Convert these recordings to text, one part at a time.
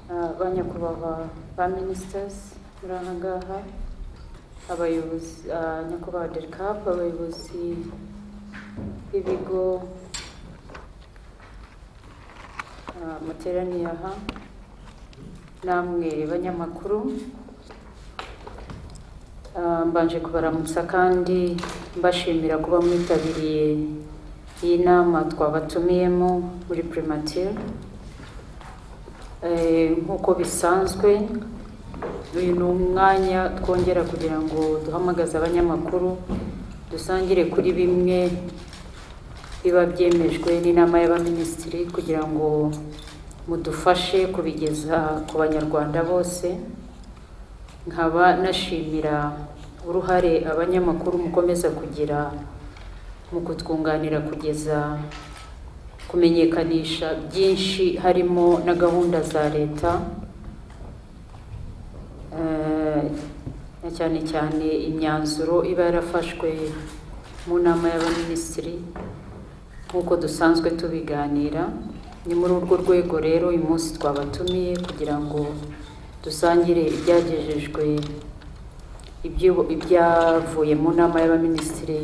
Banyakubahwa ba ministers murangaha, abayobozi nyakubahwa DERCAP, abayobozi b'ibigo muteraniye aha, namwe banyamakuru, mbanje kubaramutsa kandi mbashimira kuba mwitabiriye iyi nama twabatumiyemo muri primature. Nkuko bisanzwe uyu ni umwanya twongera kugira ngo duhamagaze abanyamakuru dusangire kuri bimwe biba byemejwe n'inama y'abaminisitiri kugira ngo mudufashe kubigeza ku banyarwanda bose. Nkaba nashimira uruhare abanyamakuru mukomeza kugira mu kutwunganira kugeza kumenyekanisha byinshi harimo na gahunda za leta, na cyane cyane imyanzuro iba yarafashwe mu nama y'abaminisitiri nk'uko dusanzwe tubiganira. Ni muri urwo rwego rero uyu munsi twabatumiye kugira ngo dusangire ibyagejejwe, ibyavuye mu nama y'abaminisitiri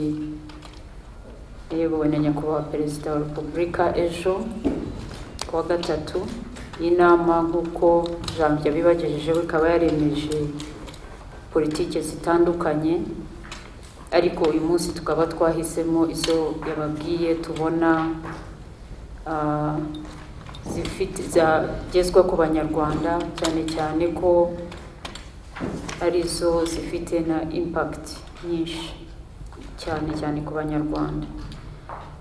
iyobowe na nyakubahwa Perezida wa Repubulika ejo kuwa gatatu. Inama nk'uko Janvier bibagejejeho ikaba yaremeje politike zitandukanye, ariko uyu munsi tukaba twahisemo izo yababwiye tubona zagezwa ku banyarwanda, cyane cyane ko arizo zifite na impact nyinshi cyane cyane ku banyarwanda.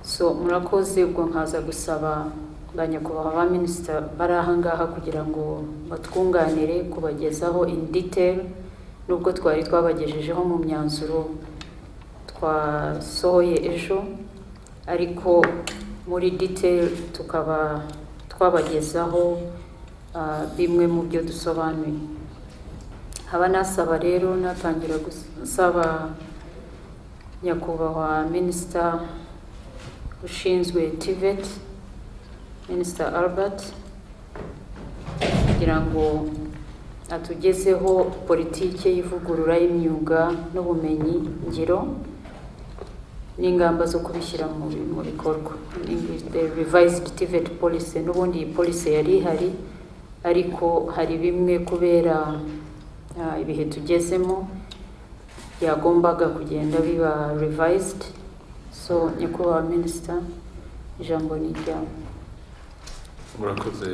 So murakoze, ubwo nkaza gusaba banyakubahwa ba minisita bari aha ngaha kugira ngo batwunganire kubagezaho in detail, nubwo twari twabagejejeho mu myanzuro twasohoye ejo, ariko muri detail tukaba twabagezaho bimwe mu byo dusobanuye. Haba nasaba rero, natangira gusaba nyakubahwa minisita ushinzwe TVET, Minister Albert, kugira ngo atugezeho politike y'ivugurura y'imyuga n'ubumenyi ngiro n'ingamba zo kubishyira mu bikorwa. The revised TVET policy, n'ubundi iyi policy yari ihari, ariko hari bimwe kubera ibihe tugezemo yagombaga kugenda biba revised. So nyakubahwa minisita, ijambo ni ryawe. Murakoze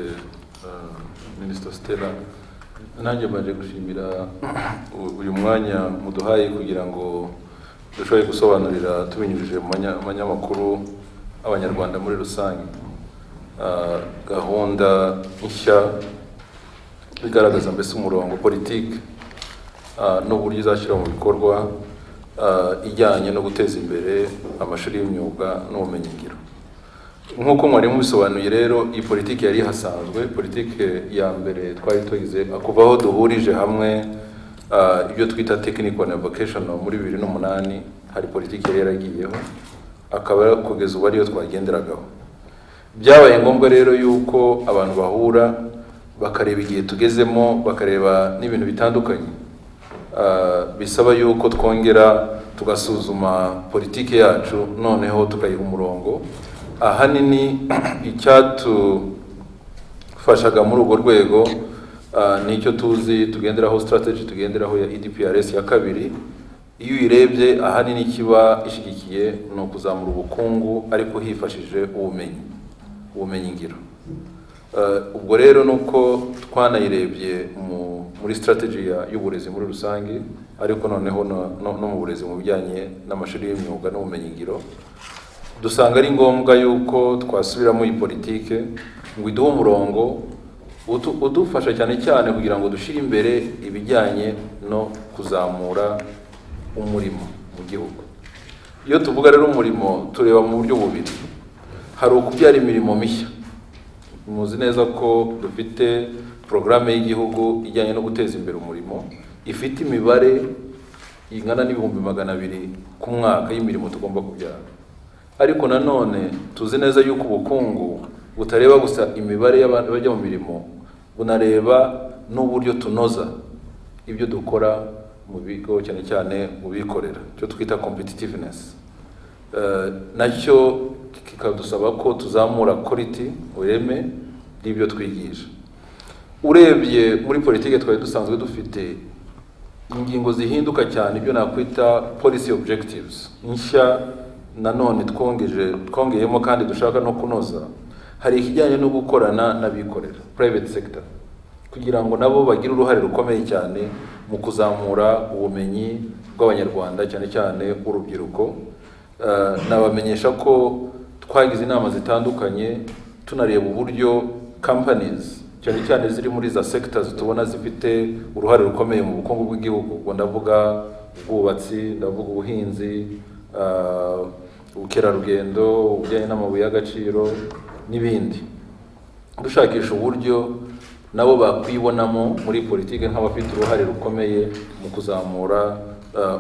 Minister Stella. Nanjye baje gushimira uyu mwanya muduhaye kugira ngo dushoboye gusobanurira tubinyujije mu banyamakuru abanyarwanda muri rusange gahunda nshya igaragaza mbese umurongo politiki n'uburyo izashyira mu bikorwa ijyanye no guteza imbere amashuri y'imyuga n'ubumenyingiro. Nk'uko mwari mubisobanuye rero, iyi politiki yari hasanzwe, politiki ya mbere twari tuyize kuvaho duhurije hamwe ibyo twita technical and vocational muri 2008, hari politiki yari yaragiyeho, akaba kugeza ubu ariyo twagenderagaho. Byabaye ngombwa rero yuko abantu bahura bakareba igihe tugezemo, bakareba n'ibintu bitandukanye, bisaba yuko twongera tugasuzuma politiki yacu, noneho tukayiha umurongo. Ahanini icyatufashaga muri urwo rwego nicyo tuzi tugenderaho, strategy tugenderaho ya EDPRS ya kabiri. Iyo uyirebye ahanini kiba ishigikiye no kuzamura ubukungu, ariko hifashije ubumenyi ngiro. Ubwo rero nuko twanayirebye muri strategy y'uburezi muri rusange, ariko noneho no mu burezi mu bijyanye n'amashuri y'imyuga n'ubumenyi ngiro, dusanga ari ngombwa yuko twasubiramo iyi politike ngo iduhe umurongo udufasha cyane cyane kugira ngo dushire imbere ibijyanye no kuzamura umurimo mu gihugu. Iyo tuvuga rero umurimo, tureba mu buryo bubiri. Hari ukubyara imirimo mishya. Muzi neza ko dufite programme y'igihugu ijyanye no guteza imbere umurimo, ifite imibare ingana n'ibihumbi 200 ku mwaka y'imirimo tugomba kubyara. Ariko nanone tuzi neza yuko ubukungu butareba gusa imibare y'abantu bajya mu mirimo, bunareba n'uburyo tunoza ibyo dukora mu bigo cyane cyane mu bikorera, cyo twita competitiveness. Nacyo kikadusaba ko tuzamura quality, ureme n'ibyo twigisha. Urebye muri politike twari dusanzwe dufite ingingo zihinduka cyane, ibyo nakwita policy objectives nshya nanone twongeyemo kandi dushaka no kunoza. Hari ikijyanye no gukorana n'abikorera, private sector, kugira ngo nabo bagire uruhare rukomeye cyane mu kuzamura ubumenyi bw'abanyarwanda cyane cyane urubyiruko. Nabamenyesha ko twagize inama zitandukanye tunareba uburyo companies cyane cyane ziri muri za sectors tubona zifite uruhare rukomeye mu bukungu bw'igihugu, ubwo ndavuga ubwubatsi, ndavuga ubuhinzi, ubukerarugendo, ubujyanye n'amabuye y'agaciro n'ibindi, dushakisha uburyo nabo bakwibonamo muri politike nk'abafite uruhare rukomeye mu kuzamura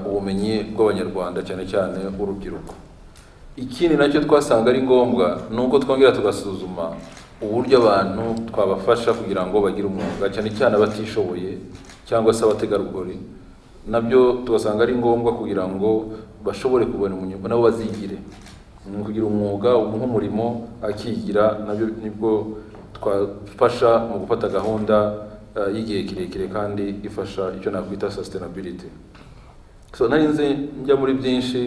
ubumenyi bw'abanyarwanda cyane cyane urubyiruko. Ikindi nacyo twasanga ari ngombwa nuko twongera tugasuzuma uburyo abantu twabafasha kugira ngo bagire umwuga, cyane cyane abatishoboye cyangwa se abategarugori, nabyo tugasanga ari ngombwa kugira ngo bashobore kubona umwuga nabo bazigire, kugira umwuga nk'umurimo akigira, nabyo nibwo twafasha mu gufata gahunda y'igihe kirekire kandi ifasha icyo nakwita sustainability. So narinze njya muri byinshi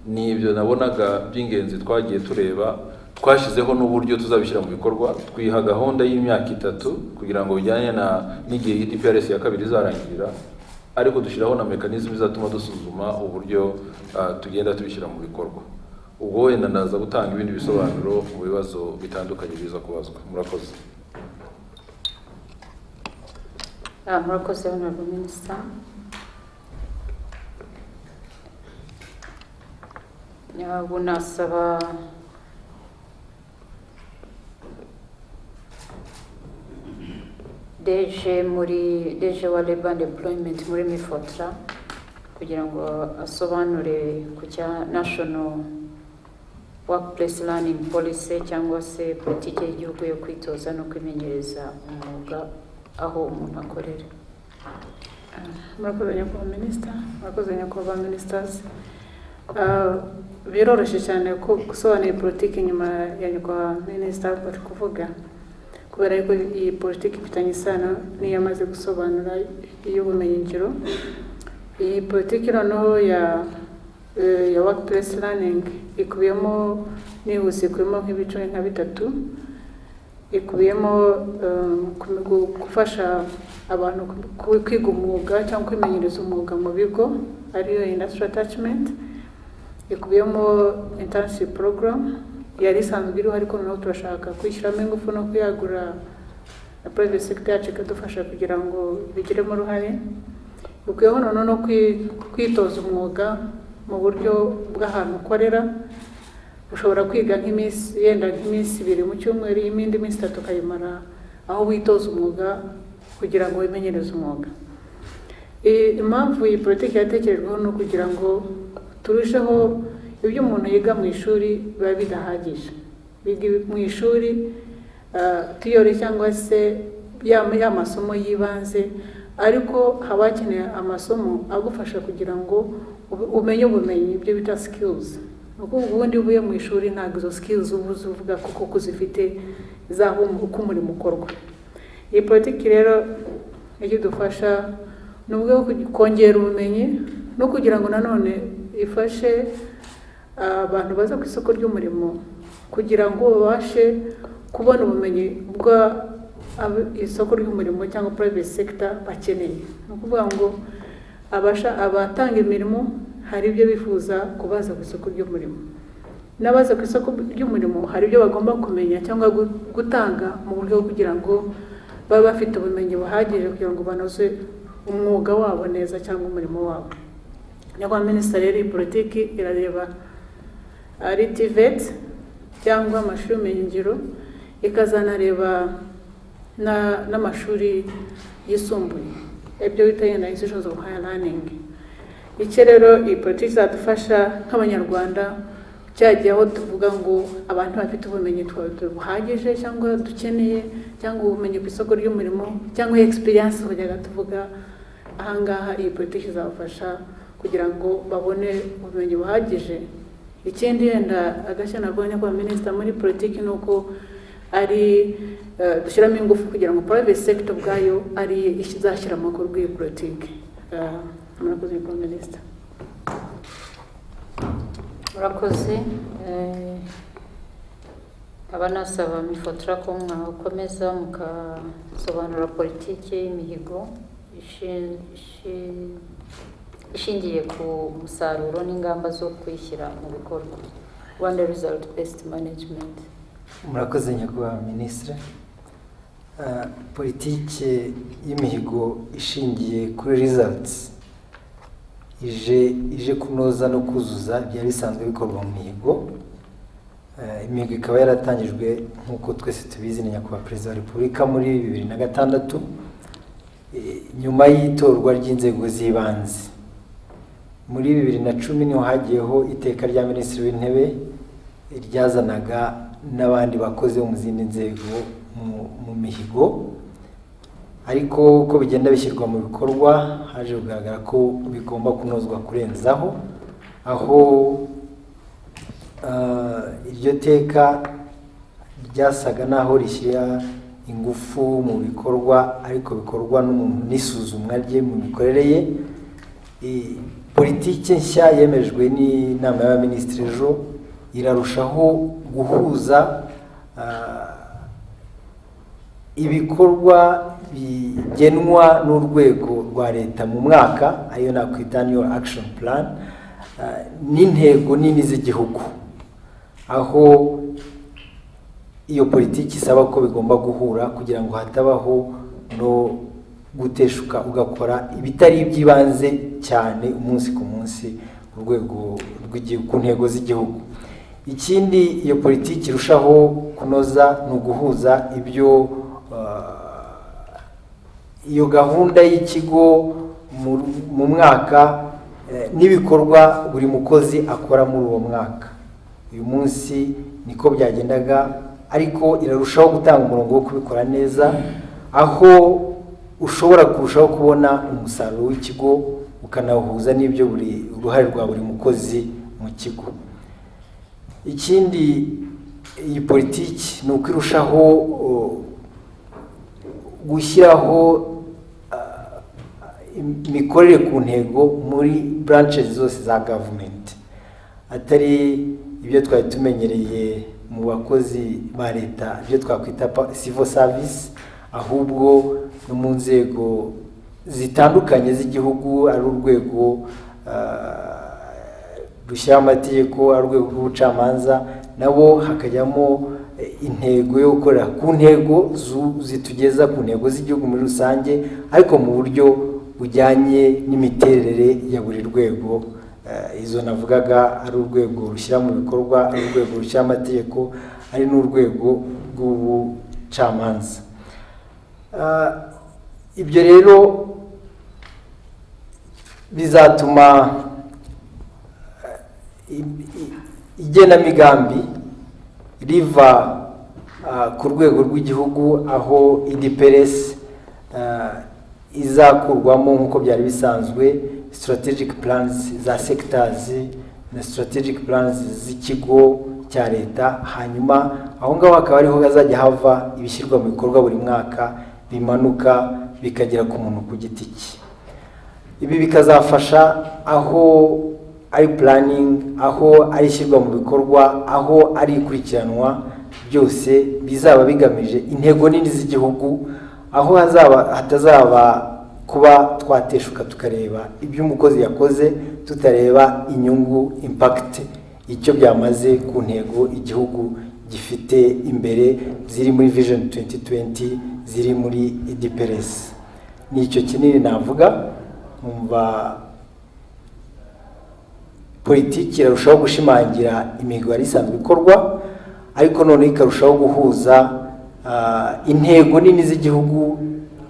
n'ibyo nabonaga by'ingenzi twagiye tureba, twashyizeho n'uburyo tuzabishyira mu bikorwa. Twiha gahunda y'imyaka 3 kugira ngo bijyane n'igihe DPRS ya kabiri izarangirira, ariko dushyiraho na mechanism izatuma dusuzuma uburyo tugenda tubishyira mu bikorwa. Ubwo wenda ndaza gutanga ibindi bisobanuro mu bibazo bitandukanye biza kubazwa. Murakoze. Murakoze Honorable Minister. Bunasaba DG wa Labour and Employment muri Mifotra kugira ngo asobanure ku cya National Workplace Learning Policy cyangwa se politike y'igihugu yo kwitoza no kwimenyereza umwuga aho umuntu akorera. Murakoze nyakubahwa Minister, murakoze nyakubahwa Ministers. Biroroshye cyane ko gusobanura politiki nyuma ya nyakubahwa Minister bari kuvuga, kubera yuko iyi politiki ifitanye isano niyo amaze gusobanura iy'ubumenyingiro. Iyi politiki noneho ya workplace learning ikubiyemo nk'ibice nka 3, ikubiyemo gufasha abantu kwiga umwuga cyangwa kwimenyereza umwuga mu bigo ariyo industrial attachment, ikubiyemo internship program yari isanzwe iriho ariko noneho turashaka kwishyiramo ingufu no kuyagura na private sector yacu ikadufasha kugira ngo bigiremo uruhare. Ukwiyeho noneho no kwitoza umwuga mu buryo bw'ahantu ukorera. Ushobora kwiga nk'iminsi 2 mu cyumweru, indi minsi 3 ukayimara aho witoza umwuga kugira ngo wimenyereze umwuga. Impamvu iyi politiki yatekerejweho no kugira ngo turusheho ibyo umuntu yiga mu ishuri biba bidahagije. Biga mu ishuri theory cyangwa se ya masomo yibanze, ariko haba hakeneye amasomo agufasha kugira ngo umenye ubumenyi, ibyo bita skills. Nuko ubundi ubuye mu ishuri ntabwo izo skills uvuga kuko kuzifite zaho uko umurimo ukorwa. Iyi politiki rero idufasha nubwo kongera ubumenyi no kugira ngo nanone ifashe abantu baza ku isoko ry'umurimo kugira ngo babashe kubona ubumenyi bwa isoko ry'umurimo cyangwa private sector bakeneye. Ni ukuvuga ngo abatanga imirimo hari ibyo bifuza kubaza ku isoko ry'umurimo, n'abaza ku isoko ry'umurimo hari ibyo bagomba kumenya cyangwa gutanga mu buryo kugira ngo babe bafite ubumenyi buhagije kugira ngo banoze umwuga wabo neza cyangwa umurimo wabo. Nyakubahwa Minisitiri rero iyi politiki irareba ari TVET cyangwa amashuri y'ubumenyingiro, ikazanareba n'amashuri yisumbuye, ibyo bita institutions of higher learning. Iki rero iyi politiki izadufasha nk'abanyarwanda cyagiye aho tuvuga ngo abantu bafite ubumenyi buhagije cyangwa dukeneye cyangwa ubumenyi ku isoko ry'umurimo cyangwa experience bajyaga tuvuga ahangaha iyi politiki izabafasha kugira ngo babone ubumenyi buhagije. Ikindi yenda agashya nabonye kwa minisita muri politiki ni uko ari dushyiramo ingufu kugira ngo private sector bwayo ari izashyira amakuru kuri iyi politiki. Murakoze kwa minisita. Murakoze. Abanasaba mifotora ko mwakomeza mukasobanura politiki y'imihigo ishingiye ku musaruro n'ingamba zo kwishyira mu bikorwa. Rwanda Result Based Management. Murakoze nyakubahwa minisitiri. Politiki y'imihigo ishingiye kuri results ije kunoza no kuzuza byari bisanzwe bikorwa mu mihigo. Imihigo ikaba yaratangijwe nk'uko twese tubizi na nyakubahwa perezida wa repubulika muri 2006 nyuma y'itorwa ry'inzego z'ibanze. Muri 2010 niho hagiyeho iteka rya minisitiri w'intebe ryazanaga n'abandi bakoze mu zindi nzego mu mihigo, ariko uko bigenda bishyirwa mu bikorwa haje kugaragara ko bigomba kunozwa kurenzaho, aho iryo teka ryasaga naho rishyira ingufu mu bikorwa ariko bikorwa n'umuntu n'isuzumwa rye mu mikorere ye. Politiki nshya yemejwe n'inama y'abaminisitiri ejo irarushaho guhuza ibikorwa bigenwa n'urwego rwa leta mu mwaka, ayo nakwita annual action plan, n'intego nini z'igihugu, aho iyo politiki isaba ko bigomba guhura kugira ngo hatabaho no guteshuka ugakora ibitari iby'ibanze cyane umunsi ku munsi urwego rw'igihugu ku ntego z'igihugu. Ikindi iyo politiki irushaho kunoza ni uguhuza ibyo iyo gahunda y'ikigo mu mwaka n'ibikorwa buri mukozi akora muri uwo mwaka. Uyu munsi niko byagendaga, ariko irarushaho gutanga umurongo wo kubikora neza, aho ushobora kurushaho kubona umusaruro w'ikigo ukanawuhuza n'ibyo buri uruhare rwa buri mukozi mu kigo. Ikindi iyi politiki ni uko irushaho gushyiraho imikorere ku ntego muri branches zose za government, atari ibyo twari tumenyereye mu bakozi ba leta ibyo twakwita civil service, ahubwo no mu nzego zitandukanye z'igihugu, ari urwego rushyiraho amategeko, ari urwego rw'ubucamanza, nabo hakajyamo intego yo gukorera ku ntego zitugeza ku ntego z'igihugu muri rusange, ariko mu buryo bujyanye n'imiterere ya buri rwego. Izo navugaga ari urwego rushyira mu bikorwa, ari urwego rushyira amategeko, ari n'urwego rw'ubucamanza. Ibyo rero bizatuma igenamigambi riva ku rwego rw'igihugu, aho IDPRS izakurwamo nk'uko byari bisanzwe strategic plans za sectors na strategic plans z'ikigo cya leta, hanyuma aho ngaho hakaba ariho hazajya hava ibishyirwa mu bikorwa buri mwaka, bimanuka bikagera ku muntu ku giti cye. Ibi bikazafasha aho ari planning, aho ari ishyirwa mu bikorwa, aho ari ikurikiranwa, byose bizaba bigamije intego nini z'igihugu, aho hatazaba kuba twateshuka tukareba ibyo umukozi yakoze tutareba inyungu impact icyo byamaze ku ntego igihugu gifite imbere ziri muri Vision 2020, ziri muri IDPRS. Nicyo kinini navuga. Numva politiki irarushaho gushimangira imihigo yari isanzwe ikorwa, ariko none ikarushaho guhuza intego nini z'igihugu,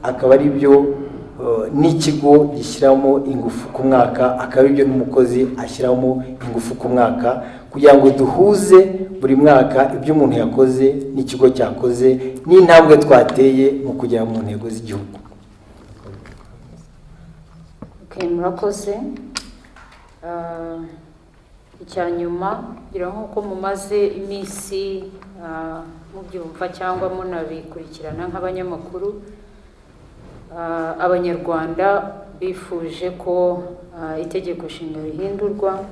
akaba ari byo n'ikigo gishyiramo ingufu ku mwaka, akaba ibyo n'umukozi ashyiramo ingufu ku mwaka, kugira ngo duhuze buri mwaka ibyo umuntu yakoze n'ikigo cyakoze n'intambwe twateye mu kugera mu ntego z'igihugu. Murakoze. Icya nyuma ngira nk'uko mumaze iminsi mubyumva cyangwa munabikurikirana nk'abanyamakuru, abanyarwanda bifuje ko itegeko nshinga rihindurwa,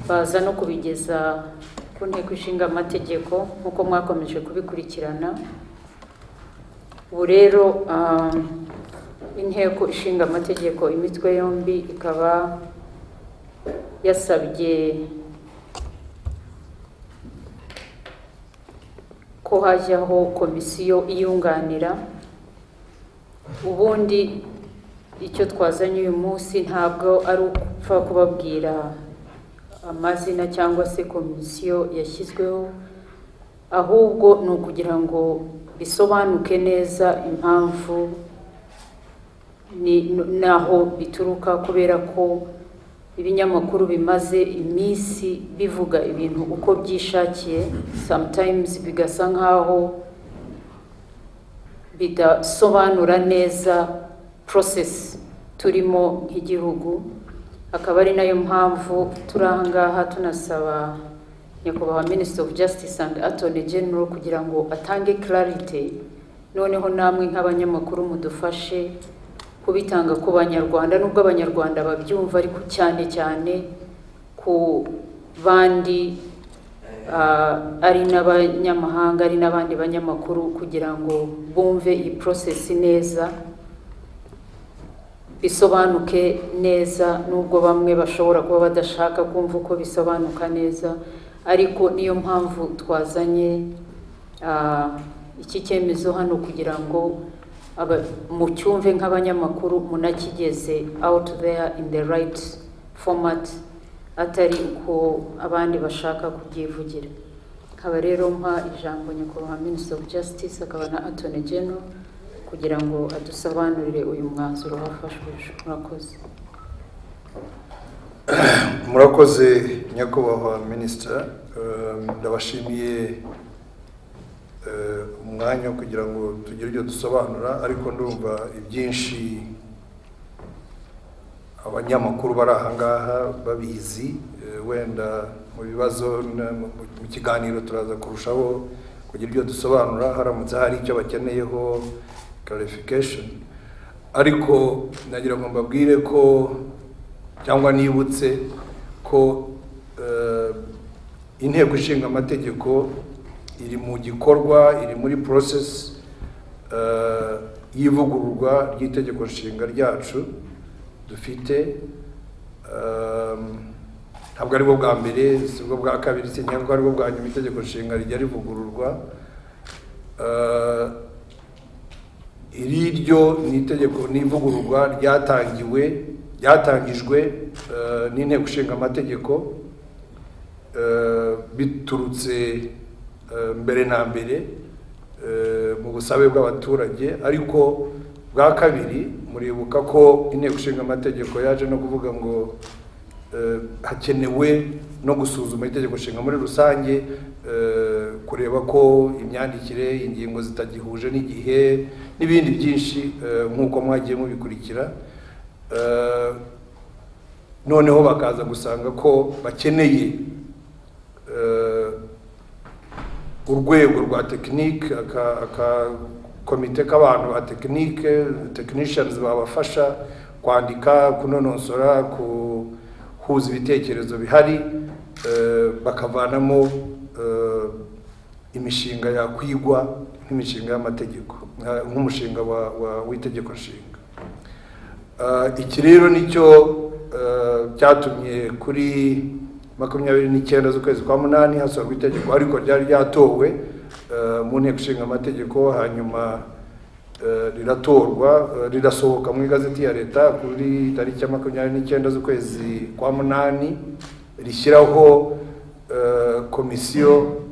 baza no kubigeza ku nteko ishinga amategeko nk'uko mwakomeje kubikurikirana. Ubu rero inteko ishinga amategeko imitwe yombi ikaba yasabye ko hajyaho komisiyo iyunganira. Ubundi icyo twazanye uyu munsi ntabwo ari upfa kubabwira amazina cyangwa se komisiyo yashyizweho, ahubwo ni ukugira ngo bisobanuke neza impamvu naho bituruka, kubera ko ibinyamakuru bimaze iminsi bivuga ibintu uko byishakiye, sometimes bigasa nkaho bidasobanura neza process turimo nk'igihugu. Akaba ari nayo mpamvu turi aha ngaha tunasaba nyakubahwa Minister of Justice and Attorney General kugira ngo atange clarity, noneho namwe nk'abanyamakuru mudufashe kubitanga ku banyarwanda, nubwo abanyarwanda babyumva ariko cyane cyane ku bandi ari n'abanyamahanga, ari n'abandi banyamakuru, kugira ngo bumve iyi process neza, bisobanuke neza, nubwo bamwe bashobora kuba badashaka kumva uko bisobanuka neza, ariko niyo mpamvu twazanye iki cyemezo hano kugira ngo mucyumve nk'abanyamakuru, munakigeze out there in the right format, atari uko abandi bashaka kubyivugira. Akaba rero mpa ijambo nyakubahwa Minister of Justice akaba na Attorney General kugira ngo adusobanurire uyu mwanzuro wafashwe. Murakoze. Murakoze nyakubahwa Minister, ndabashimiye umwanya kugira ngo tugire ibyo dusobanura, ariko ndumva ibyinshi abanyamakuru bari aha ngaha babizi. Wenda mu bibazo mu kiganiro turaza kurushaho kugira ibyo dusobanura haramutse hari icyo bakeneyeho clarification. Ariko nagira ngo mbabwire ko cyangwa nibutse ko inteko ishinga amategeko iri mu gikorwa, iri muri process y'ivugururwa ry'itegeko nshinga ryacu dufite. Ntabwo ari bwo bwa mbere, si bwo bwa kabiri, si ntabwo ari bwo bwa nyuma itegeko nshinga rijya rivugururwa. Iri ryo ni itegeko n'ivugururwa ryatangijwe n'inteko ishinga amategeko biturutse mbere na mbere mu busabe bw'abaturage. Ariko bwa kabiri muribuka ko inteko ishinga amategeko yaje no kuvuga ngo hakenewe no gusuzuma itegeko nshinga muri rusange, kureba ko imyandikire, ingingo zitagihuje n'igihe n'ibindi byinshi nk'uko mwagiye mubikurikira. Noneho bakaza gusanga ko bakeneye urwego rwa tekinike, aka komite k'abantu ba tekinike, technicians babafasha kwandika, kunonosora, kuhuza ibitekerezo bihari, bakavanamo imishinga yakwigwa nk'imishinga y'amategeko, nk'umushinga w'itegeko nshinga. Iki rero nicyo cyatumye kuri 29 z'ukwezi kwa munani hasorwa itegeko, ariko ryari ryatowe mu nteko ishinga amategeko, hanyuma riratorwa, rirasohoka mu igazeti ya leta kuri tariki ya 29 z'ukwezi kwa munani, rishyiraho komisiyo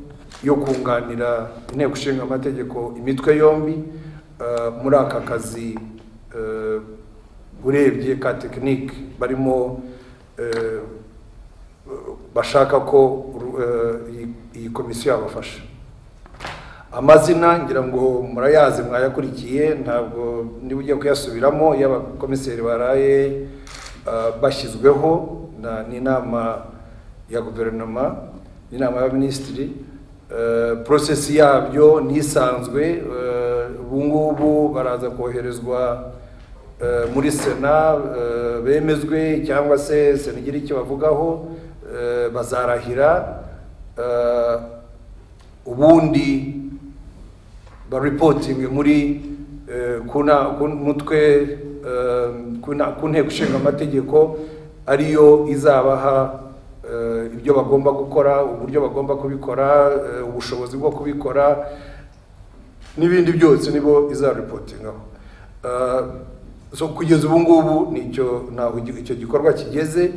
yo kunganira inteko ishinga amategeko imitwe yombi muri aka kazi urebye ka tekinike barimo bashaka ko iyi komisiyo yabafasha. Amazina ngira ngo murayazi mwayakurikiye, ntabwo niba ugiye kuyasubiramo, y'abakomiseri baraye bashyizweho n'inama ya guverinoma, n'inama y'abaminisitiri. Process yabyo nisanzwe, ubu ngubu baraza koherezwa muri Sena, bemezwe cyangwa se Sena igira icyo bavugaho, bazarahira, ubundi ba reporting muri mutwe ku nteko ishinga amategeko, ariyo izabaha ibyo bagomba gukora, uburyo bagomba kubikora, ubushobozi bwo kubikora n'ibindi byose nibo izareportingaho. So kugeza ubu ngubu nicyo naho icyo gikorwa kigeze.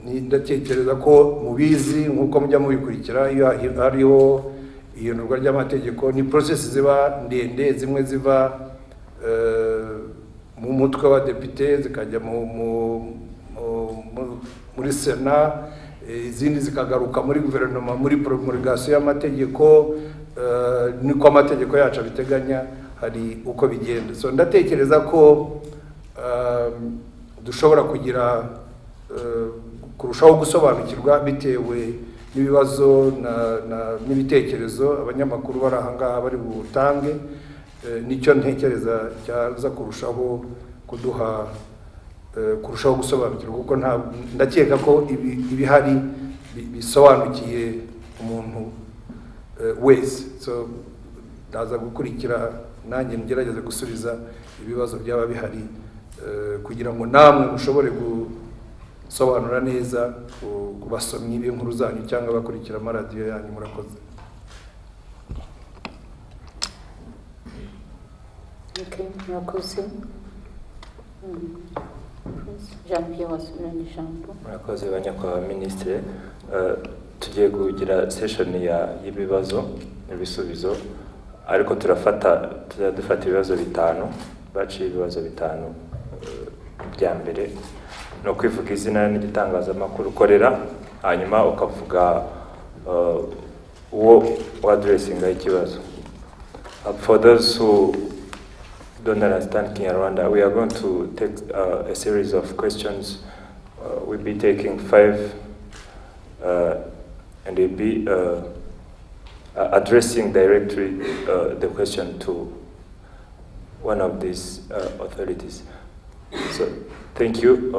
Ndatekereza ko mubizi nkuko mujya mubikurikira, iyo hariho ihindurwa ry'amategeko ni process ziba ndende, zimwe ziva mu mutwe wa depite zikajya muri Sena, izindi zikagaruka muri guverinoma muri promulgation y'amategeko, niko amategeko yacu abiteganya, hari uko bigenda. So ndatekereza ko dushobora kugira kurushaho gusobanukirwa bitewe n'ibibazo n'ibitekerezo abanyamakuru bari aha ngaha bari butange. Nicyo ntekereza cyaza kurushaho kuduha kurushaho gusobanukirwa, kuko ndakeka ko ibihari bisobanukiye umuntu wese. So ndaza gukurikira nanjye ngerageze gusubiza ibibazo byaba bihari, kugira ngo namwe mushobore gusobanura neza ku basomyi b'inkuru zanyu cyangwa bakurikira amaradiyo yanyu. Murakoze. Okay, murakoze. Jean-Pierre wasubiranye ijambo. Murakoze banyakubahwa Minisitiri. Tugiye kugira session y'ibibazo n'ibisubizo, ariko tuzadufata ibibazo bitanu, baciye ibibazo bitanu bya mbere no kwivuga izina n'igitangazamakuru ukorera, hanyuma ukavuga uwo wadressinga ikibazo. For those who don't understand Kinyarwanda, we are going to take a series of questions. We'll be taking 5 and we'll be addressing directly the question to one of these authorities. So, thank you.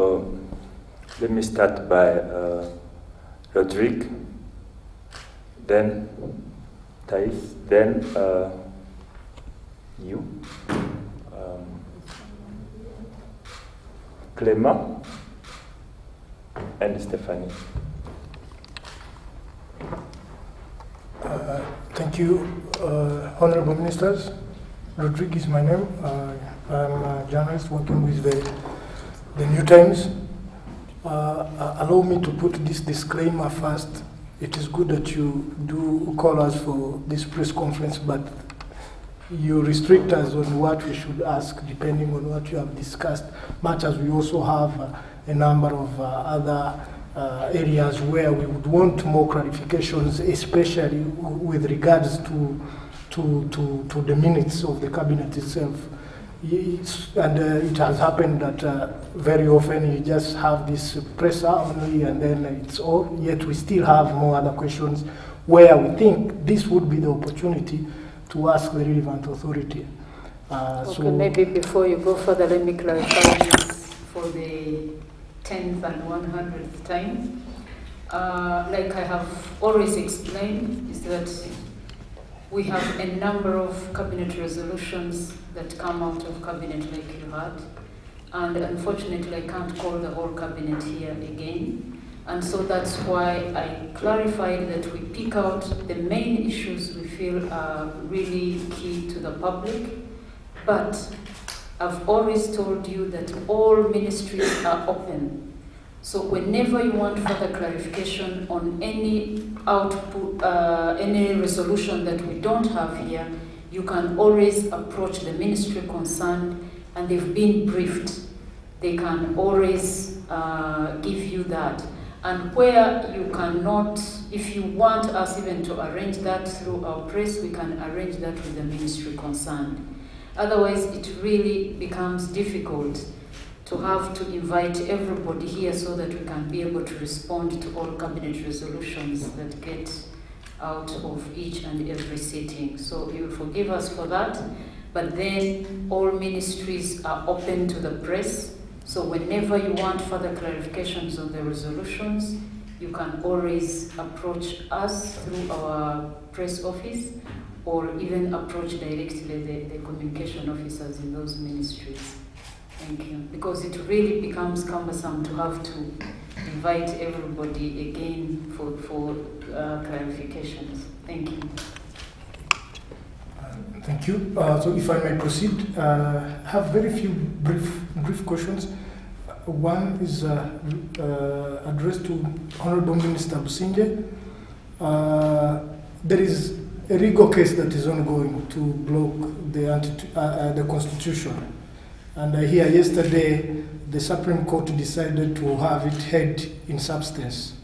Let me start by Rodrigue, then Thais, then you, Clément, and Stephanie. Thank you, Honorable Ministers. Rodrigue is my name. I'm a journalist working with the New Times. Allow me to put this disclaimer first. It is good that you do call us for this press conference, but you restrict us on what we should ask depending on what you have discussed, much as we also have a number of other areas where we would want more clarifications, especially with regards to the minutes of the cabinet itself. It has happened that very often you just have this presser only and then it's all, yet we still have more other questions where we think this would be the opportunity to ask the relevant authority. Okay, So maybe before you go further, let me clarify this for the 10th and 100th time. Like I have always explained, is that we have a number of cabinet resolutions that come out of cabinet like you had. And unfortunately, I can't call the whole cabinet here again. And so that's why I clarified that we pick out the main issues we feel are really key to the public. But I've always told you that all ministries are open. So whenever you want further clarification on any output, any resolution that we don't have here, you can always approach the ministry concerned, and they've been briefed. They can always give you that. And where you cannot, if you want us even to arrange that through our press, we can arrange that with the ministry concerned. Otherwise, it really becomes difficult to have to invite everybody here so that we can be able to respond to all cabinet resolutions that get out of each and every sitting. So you will forgive us for that, but then all ministries are open to the press. So whenever you want further clarifications on the resolutions, you can always approach us through our press office or even approach directly the communication officers in those ministries. Thank you. Because it really becomes cumbersome to have to invite everybody again for clarifications. Thank you. Thank you. So if I may proceed, I have very few brief questions. One is addressed to Honorable Minister Businge. There is a legal case that is ongoing to block the Constitution. And I hear yesterday the Supreme Court decided to have it heard in substance.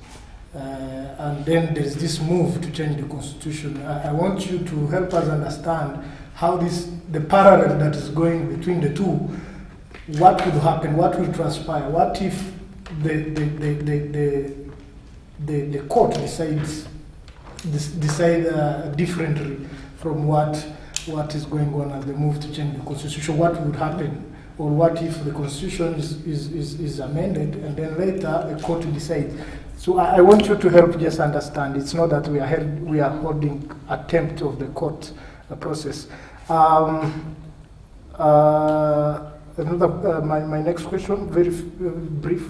And then there's this move to change the Constitution. I want you to help us understand how the parallel that is going between the two, what would happen, what will transpire, what if the court decides differently from what is going on as they move to change the Constitution, what would happen? Or what if the Constitution is amended and then later the court decides? So I want you to help just understand. It's not that we are holding attempt of the court process. My next question, very brief,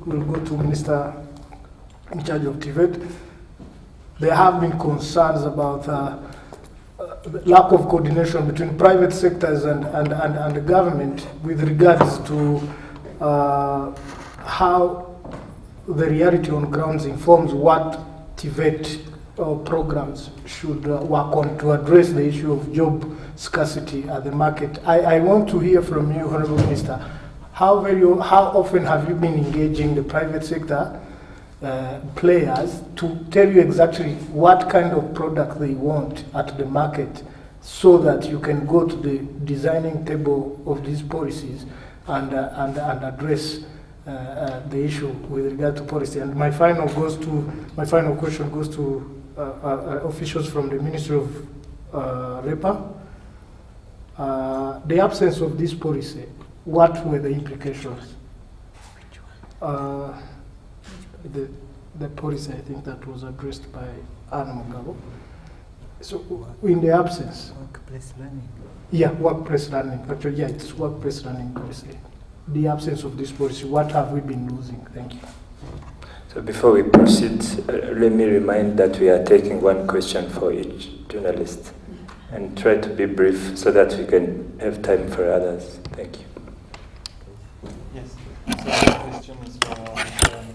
will go to Minister in charge of TVET. There have been concerns about lack of coordination between private sectors and the government with regards to how the reality on grounds informs what TVET programs should work on to address the issue of job scarcity at the market. I want to hear from you, Honorable Minister, how often have you been engaging the private sector players to tell you exactly what kind of product they want at the market so that you can go to the designing table of these policies and address the issue with regard to policy. And my final question goes to officials from the Ministry of REPA. The absence of this policy, what were the implications? The policy, I think, that was addressed by Anna Mugabo. So, in the absence, Workplace learning. Yeah, workplace learning. Actually, yeah, it's workplace learning policy. The absence of this policy, what have we been losing? Thank you. So before we proceed, let me remind that we are taking one question for each journalist and try to be brief so that we can have time for others. Thank you. Yes, so the question is for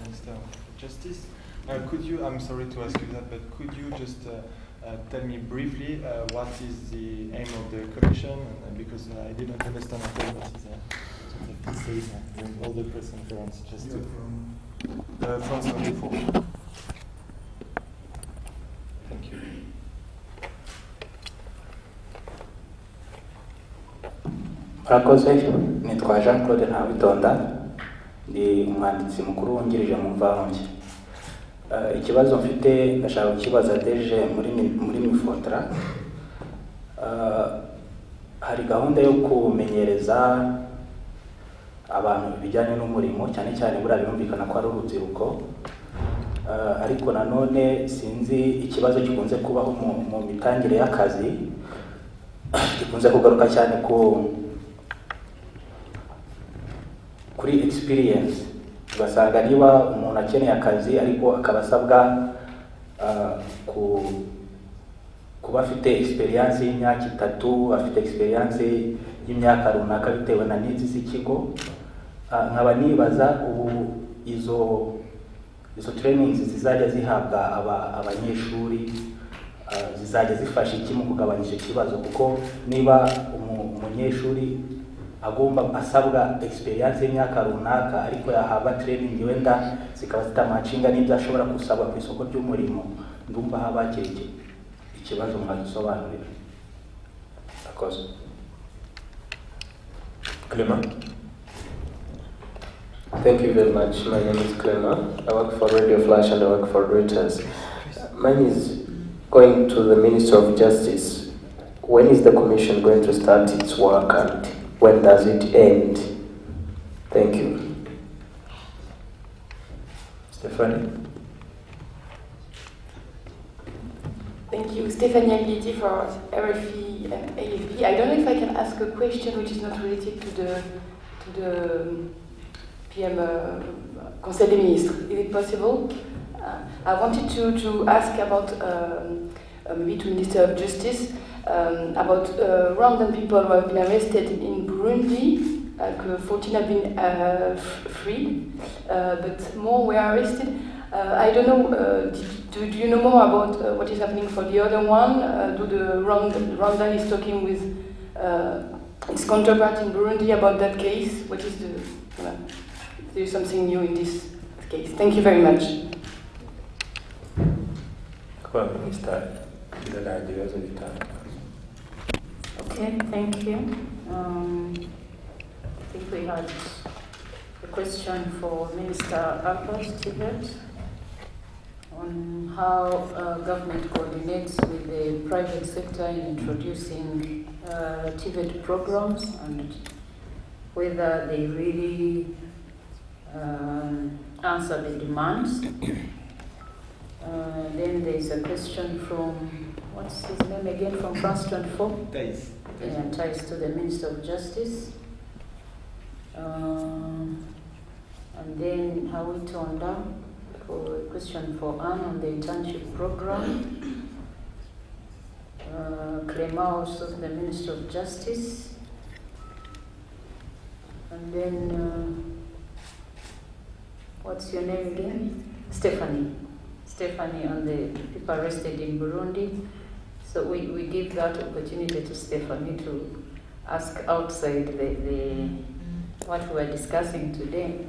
Minister of Justice. Could you, I'm sorry to ask you that, but could you just tell me briefly what is the aim of the Commission? Because I didn't understand at all what is the say during all the press conference. Just to, France 24. Thank you. Murakoze, nitwa Jean Claude Ntawitonda, ndi umwanditsi mukuru wungirije mu Mvahonge. Ikibazo mfite ndashaka kukibaza deje muri Mifotra. Hari gahunda yo kumenyereza abantu bijyanye n'umurimo cyane cyane buriya birumvikana ko ari urubyiruko, ariko nanone sinzi ikibazo gikunze kubaho mu mitangire y'akazi gikunze kugaruka cyane kuri experience. Ugasanga niba umuntu akeneye akazi ariko akaba asabwa kuba afite experience y'imyaka 3, afite experience y'imyaka runaka bitewe na needs z'ikigo, nkaba nibaza ubu izo trainings zizajya zihabwa abanyeshuri zizajya zifasha iki mu kugabanya icyo kibazo, kuko niba umunyeshuri agomba asabwa experience y'imyaka runaka ariko yahaba training wenda zikaba zitamacinga n'ibyo ashobora gusabwa ku isoko ry'umurimo, ndumva habakeke ikibazo mwagisobanurira. Akoze. Clement. Thank you very much. My name is Clement. I work for Radio Flash and I work for Reuters. Mine is going to the Minister of Justice. When is the Commission going to start its work and when does it end? Thank you. Stephanie. Thank you. Stephanie Agliti for RFI and AFP. I don't know if I can ask a question which is not related to the PM Conseil des Ministres. Is it possible? I wanted to ask about maybe to Minister of Justice about Rwandan people who have been arrested in Burundi. 14 have been freed, but more were arrested. I don't know, do you know more about what is happening for the other one? Rwanda is talking with its counterpart in Burundi about that case. What is there is something new in this case? Thank you very much. Well, Minister, Okay, thank you. I think we had a question for Minister Albert Tibet on how government coordinates with the private sector in introducing TVET programs and whether they really answer the demands. Then there's a question from, what's his name again, from France 24? Thais. Yeah, ties to the Minister of Justice. And then Hawi Tonda for a question for Anne on the internship program. Clement also the Minister of Justice. And then, what's your name again? Stephanie. Stephanie on the people arrested in Burundi. So we give that opportunity to Stephanie to ask outside the what we are discussing today,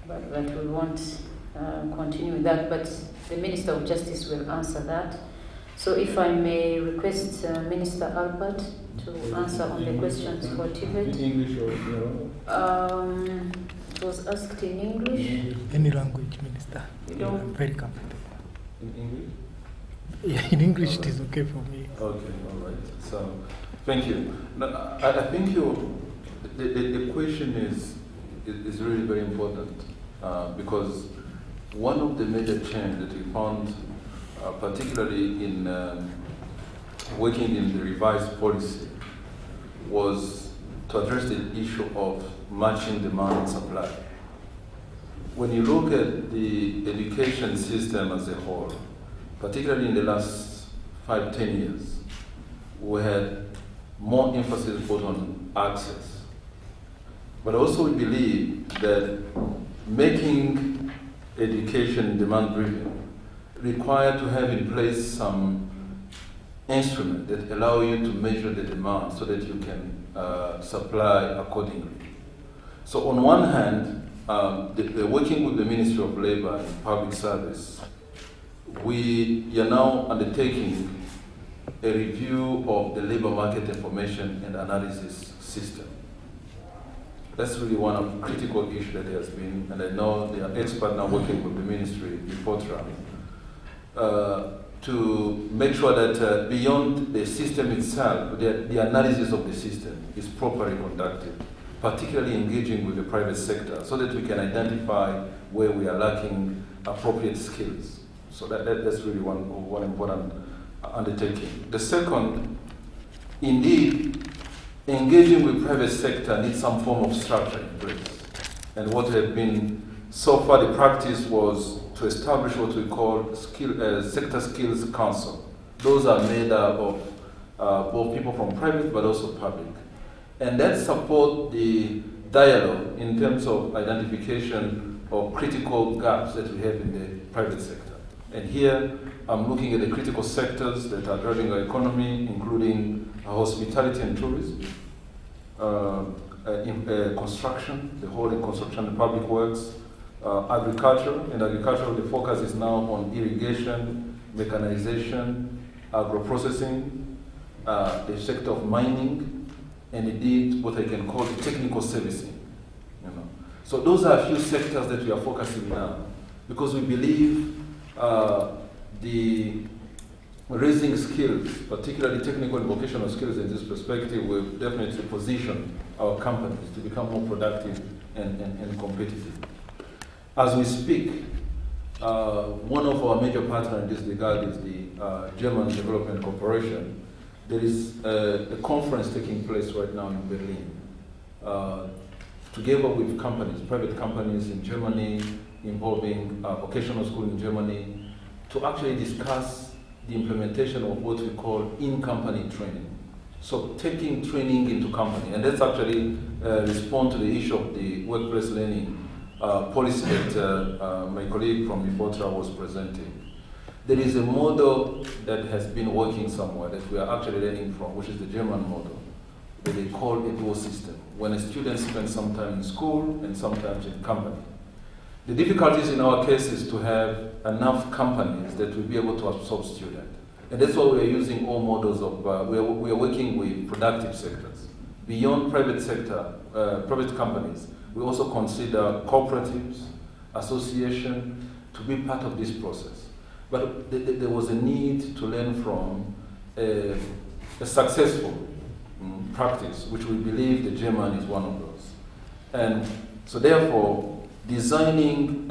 but we won't continue with that, but the Minister of Justice will answer that. So if I may request Minister Albert to answer on the questions for TVET. In English or it was asked in English. Any language, Minister. You don't? I'm very comfortable. in English? Yeah, in English it is okay for me. Okay, all right. So, thank you. Now, I think the question is really very important because one of the major changes that we found, particularly in working in the revised policy, was to address the issue of matching demand and supply. When you look at the education system as a whole, particularly in the last 5-10 years, we had more emphasis put on access. But also we believe that making education demand-driven require to have in place some instrument that allow you to measure the demand so that you can supply accordingly. So on one hand, working with the Ministry of Labor and Public Service, we are now undertaking a review of the labor market information and analysis system. That's really one of the critical issues that there has been, and I know they are experts now working with the ministry in Potra to make sure that beyond the system itself, the analysis of the system is properly conducted, particularly engaging with the private sector so that we can identify where we are lacking appropriate skills. So that's really one important undertaking. The second, indeed, engaging with private sector needs some form of structure in place. And what had been so far the practice was to establish what we call sector skills council. Those are made up of both people from private but also public. And that support the dialogue in terms of identification of critical gaps that we have in the private sector. And here I'm looking at the critical sectors that are driving our economy, including hospitality and tourism, construction, the whole in construction, the public works, agriculture. In agriculture, the focus is now on irrigation, mechanization, agro-processing, the sector of mining, and indeed what I can call the technical servicing. You know. So those are a few sectors that we are focusing now, because we believe the raising skills, particularly technical and vocational skills in this perspective, will definitely position our companies to become more productive and competitive. As we speak, one of our major partners in this regard is the German Development Corporation. There is a conference taking place right now in Berlin, together with companies, private companies in Germany, involving vocational school in Germany, to actually discuss the implementation of what we call in-company training. So taking training into company, and that's actually respond to the issue of the workplace learning policy that my colleague from IFOTRA was presenting. There is a model that has been working somewhere that we are actually learning from, which is the German model, that they call a dual system, when a student spends some time in school and sometimes in company. The difficulties in our case is to have enough companies that will be able to absorb students. And that's why we are using all models of, we are working with productive sectors. Beyond private sector, private companies, we also consider cooperatives, association, to be part of this process. But there was a need to learn from a successful practice, which we believe the German is one of those. And so therefore, designing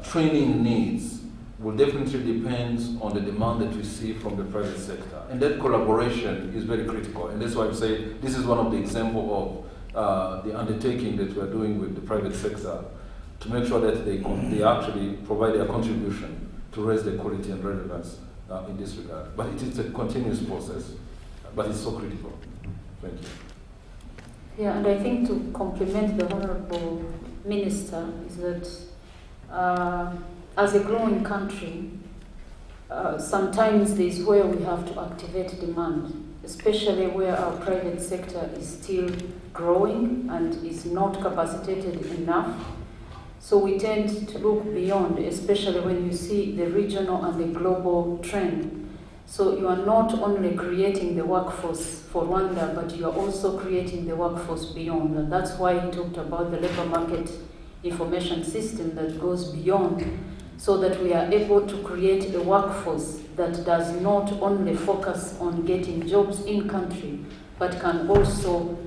training needs will definitely depend on the demand that we see from the private sector. And that collaboration is very critical. And that's why I say this is one of the examples of the undertaking that we're doing with the private sector to make sure that they actually provide their contribution to raise the quality and relevance in this regard. But it is a continuous process, but it's so critical. Thank you. Yeah, and I think to complement the Honorable Minister is that as a growing country, sometimes there is where we have to activate demand, especially where our private sector is still growing and is not capacitated enough. So we tend to look beyond, especially when you see the regional and the global trend. So you are not only creating the workforce for Rwanda, but you are also creating the workforce beyond. And that's why he talked about the labor market information system that goes beyond, so that we are able to create a workforce that does not only focus on getting jobs in country, but can also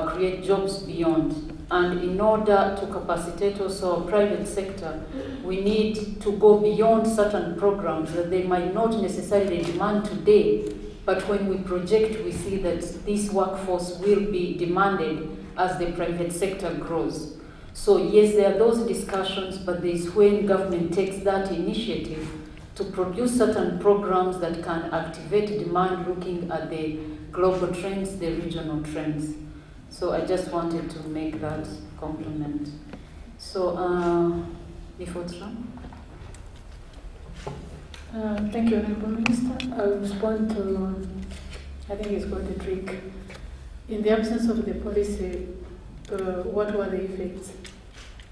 create jobs beyond. And in order to capacitate also our private sector, we need to go beyond certain programs that they might not necessarily demand today, but when we project, we see that this workforce will be demanded as the private sector grows. So yes, there are those discussions, but there is when government takes that initiative to produce certain programs that can activate demand looking at the global trends, the regional trends. So I just wanted to make that compliment. So, Ifotra. Thank you, Honorable Minister. I will respond to, I think it's called the trick. In the absence of the policy, what were the effects?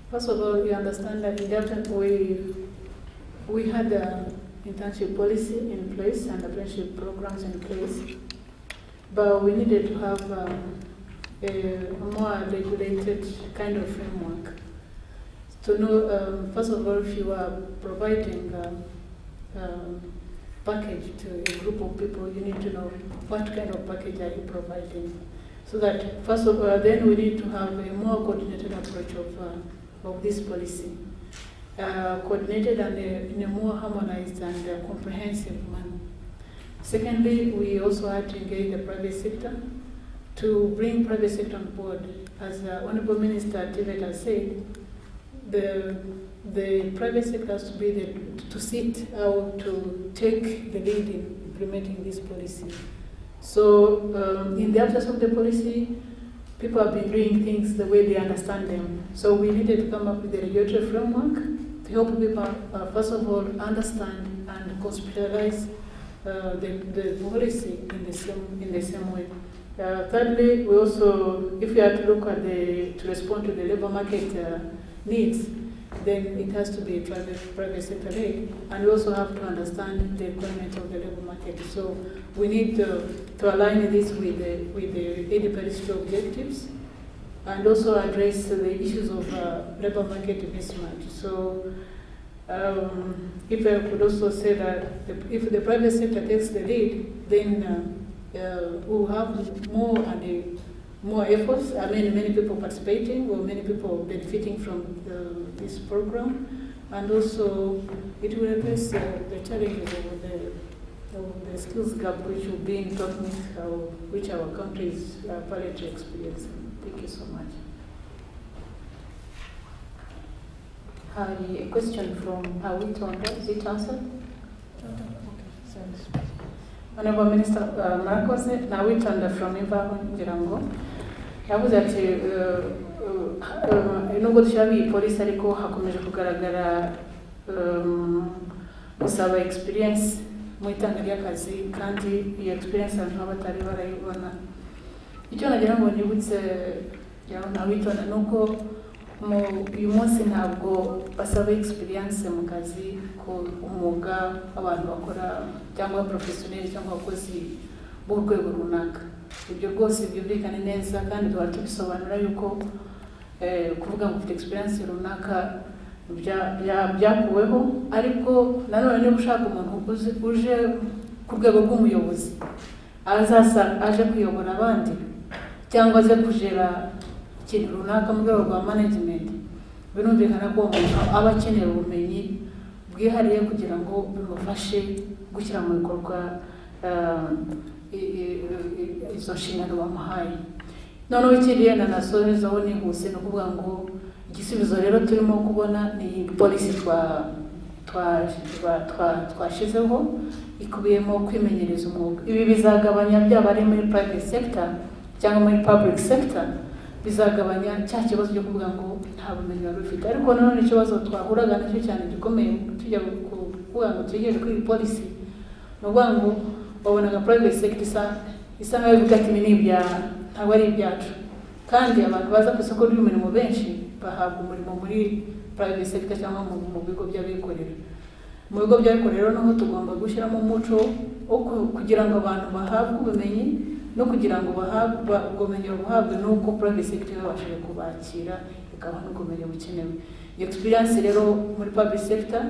First of all, you understand that in the absence, we had an internship policy in place and apprenticeship programs in place, but we needed to have a more regulated kind of framework to know, first of all, if you are providing package to a group of people, you need to know what kind of package are you providing. So that, first of all, then we need to have a more coordinated approach of this policy. Coordinated and in a more harmonized and comprehensive manner. Secondly, we also had to engage the private sector to bring private sector on board. As Honorable Minister Tivet has said, the private sector has to be there to sit out, to take the lead in implementing this policy. So in the absence of the policy, people have been doing things the way they understand them. So we needed to come up with a regulatory framework to help people, first of all, understand and conceptualize the policy in the same way. Thirdly, we also, if we have to look at to respond to the labor market needs, then it has to be private sector aid, and we also have to understand the requirements of the labor market. So we need to align this with the ADPR's objectives, and also address the issues of labor market mismatch. So if I could also say that if the private sector takes the lead, then we'll have more efforts. I mean, many people participating or many people benefiting from this program, and also it will address the challenges of the skills gap which will be in talking which our country is currently experiencing. Thank you so much. A question from Rwanda. Is it answered? Honorable Minister, murakoze Rwanda from Imvaho ngira ngo yavuze ati nubwo dushyiraho polisi ariko hakomeje kugaragara gusaba experience mu itanga ry'akazi, kandi iyo experience abantu batari barayibona. Icyo nagira ngo nibutse Rwanda nuko uyu munsi ntabwo basaba experience mu kazi ko umwuga abantu bakora cyangwa professional cyangwa abakozi b'urwego runaka. Ibyo rwose byumvikane neza, kandi duhora tubisobanura yuko kuvuga ngo ufite experience runaka byakuweho, ariko nanone niba ushaka umuntu uje ku rwego rw'umuyobozi aje kuyobora abandi cyangwa aze kujera ikintu runaka mu rwego rwa management, birumvikana ko umuntu aba akeneye ubumenyi bwihariye kugira ngo bimufashe gushyira mu bikorwa izo nshingano bamuhaye. Noneho ikiriye nanasorezaho nihuse, ni ukuvuga ngo igisubizo rero turimo kubona ni polisi twashizeho ikubiyemo kwimenyereza umwuga. Ibi bizagabanya byaba ari muri private sector cyangwa muri public sector, bizagabanya cya kibazo cyo kuvuga ngo nta bumenyi wari ufite. Ariko nanone ikibazo twahuraga nacyo cyane gikomeye tujya kuvuga ngo tugere kuri polisi, ni ukuvuga ngo babonaga private sector isa nkaho ivuga ati ni ntabwo ari ibyacu, kandi abantu baza ku isoko ry'umurimo benshi bahabwa umurimo muri private sector cyangwa mu bigo by'abikorera. Mu bigo by'abikorera noneho tugomba gushyiramo umuco wo kugira ngo abantu bahabwe ubumenyi, no kugira ngo ubumenyi buhabwe n'uko private sector yabashije kubakira ikabaha n'ubumenyi bukenewe. Iyo experience rero muri public sector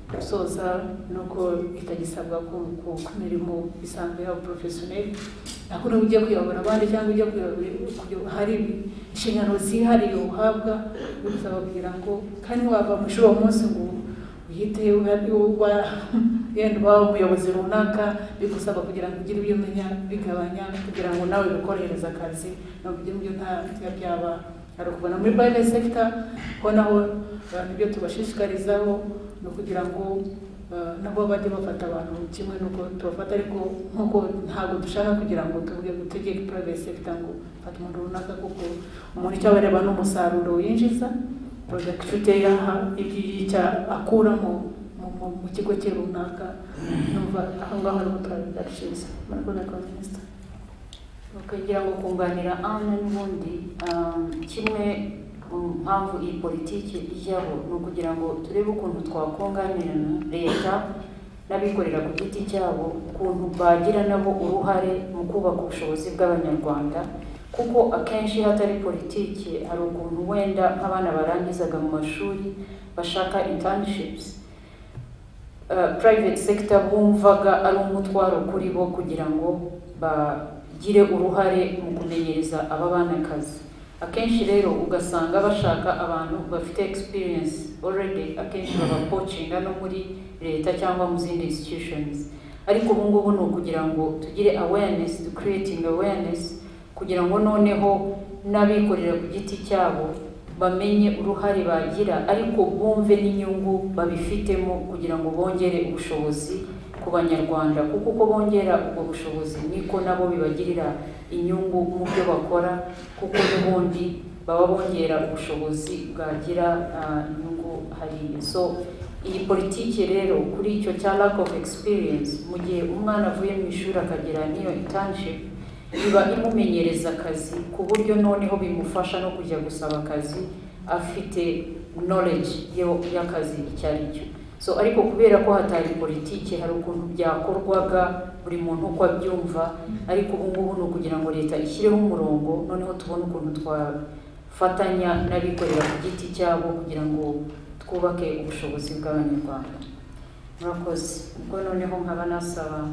gusoza nuko itagisabwa ku mirimo isanzwe y'aba professional, ako niba ugiye kuyobora abandi cyangwa ugiye hari inshingano zihariye uhabwa, bigusaba kugira ngo kandi wava mu ishuri uwo munsi ngo uhite yenda uba umuyobozi runaka, bigusaba kugira ngo ugire ibyo umenya bigabanya kugira ngo nawe bikorohereza akazi, nibyo byaba ari ukubona muri private sector ho naho nibyo tubashishikarizaho, no kugira ngo nabo bajye bafata abantu kimwe nuko tubafata, ariko nkuko ntabwo dushaka kugira ngo tuvuge gutegeka private sector ngo fata umuntu runaka, kuko umuntu icyo abareba n'umusaruro yinjiza, productivity yaha icyo akura mu kigo cye runaka. Numva aho ngaho ariko turabigashize. Murakoze kwa Minister. Kugira ngo kunganira Anne n'ubundi kimwe mu mpamvu iyi politiki ijyaho ni ukugira ngo turebe ukuntu twakunganirana leta n'abikorera ku giti cyabo, ukuntu bagira nabo uruhare mu kubaka ubushobozi bw'Abanyarwanda, kuko akenshi hatari politiki hari ukuntu wenda nk'abana barangizaga mu mashuri bashaka internships, private sector bumvaga ari umutwaro kuri bo kugira ngo bagire uruhare mu kumenyereza aba bana akazi. Akenshi rero ugasanga bashaka abantu bafite experience already, akenshi babapocinga no muri leta cyangwa mu zindi institutions. Ariko ubu ngubu ni ukugira ngo tugire awareness, to creating awareness, kugira ngo noneho n'abikorera ku giti cyabo bamenye uruhare bagira, ariko bumve n'inyungu babifitemo kugira ngo bongere ubushobozi ku Banyarwanda, kuko uko bongera ubwo bushobozi niko nabo bibagirira inyungu mu byo bakora, kuko n'ubundi baba bongera ubushobozi bwagira inyungu hariya. So iyi politiki rero kuri icyo cya lack of experience, mu gihe umwana avuye mu ishuri akagira n'iyo internship, iba imumenyereza akazi ku buryo noneho bimufasha no kujya gusaba akazi afite knowledge y'akazi icyo ari cyo. So ariko kubera ko hatari politike hari ukuntu byakorwaga buri muntu uko abyumva, ariko ubu ngubu ni ukugira ngo leta ishyireho umurongo noneho tubone ukuntu twafatanya n'abikorera ku giti cyabo kugira ngo twubake ubushobozi bw'Abanyarwanda. Murakoze. Ubwo noneho nkaba nasaba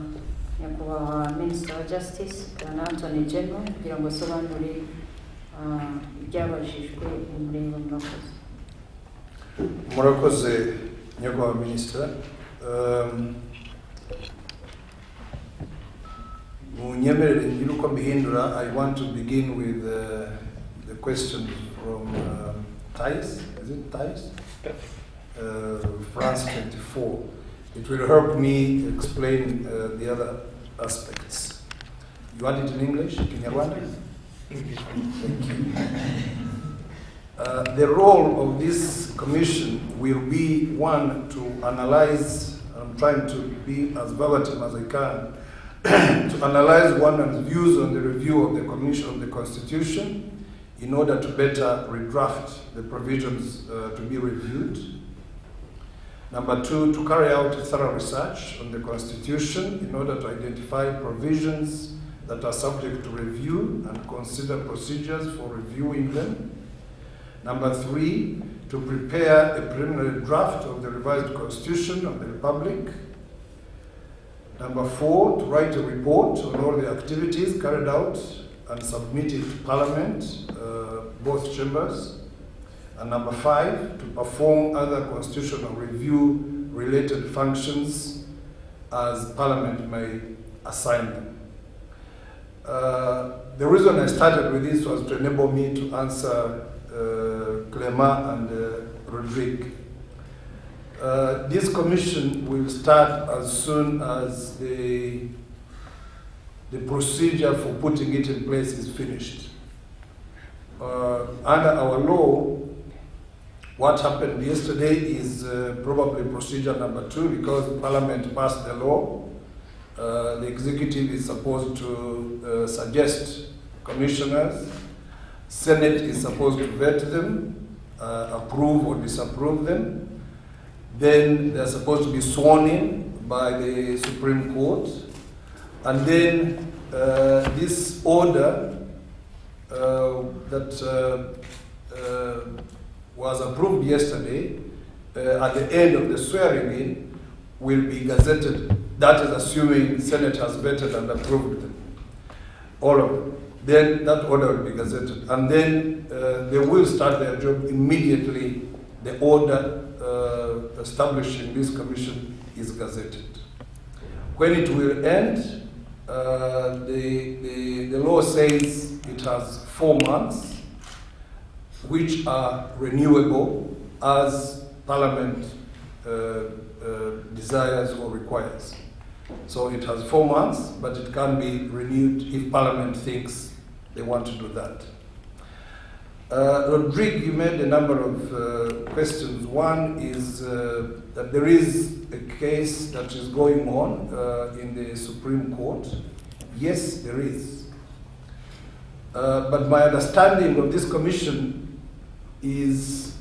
nyakubahwa Minister wa Justice na Attorney General kugira ngo asobanure ibyabajijwe umurego. Murakoze. Murakoze nyakubahwa Minister. Munyemerere ngire uko mbihindura. I want to begin with the question from Thais. Is it Thais? France 24. It will help me explain the other aspects. You want it in English? Kinyarwanda? English. Thank you. The role of this commission will be, one, to analyze, I'm trying to be as verbatim as I can, to analyze one's views on the review of the commission of the Constitution in order to better redraft the provisions to be reviewed. Number two, to carry out thorough research on the Constitution in order to identify provisions that are subject to review and consider procedures for reviewing them. Number three, to prepare a preliminary draft of the revised Constitution of the Republic. Number four, to write a report on all the activities carried out and submit it to Parliament, both chambers. And number five, to perform other constitutional review related functions as Parliament may assign them. The reason I started with this was to enable me to answer Clément and Rodrigue. This commission will start as soon as the procedure for putting it in place is finished. Under our law, what happened yesterday is probably procedure number two, because Parliament passed the law. The executive is supposed to suggest commissioners. Senate is supposed to vet them, approve or disapprove them. Then they're supposed to be sworn in by the Supreme Court. And then this order that was approved yesterday, at the end of the swearing in, will be gazetted. That is assuming Senate has vetted and approved them, all of them. Then that order will be gazetted. And then they will start their job immediately. The order establishing this commission is gazetted. When it will end, the law says it has 4 months, which are renewable as Parliament desires or requires. So it has 4 months, but it can be renewed if Parliament thinks they want to do that. Rodrigue, you made a number of questions. One is that there is a case that is going on in the Supreme Court. Yes, there is. But my understanding of this commission is,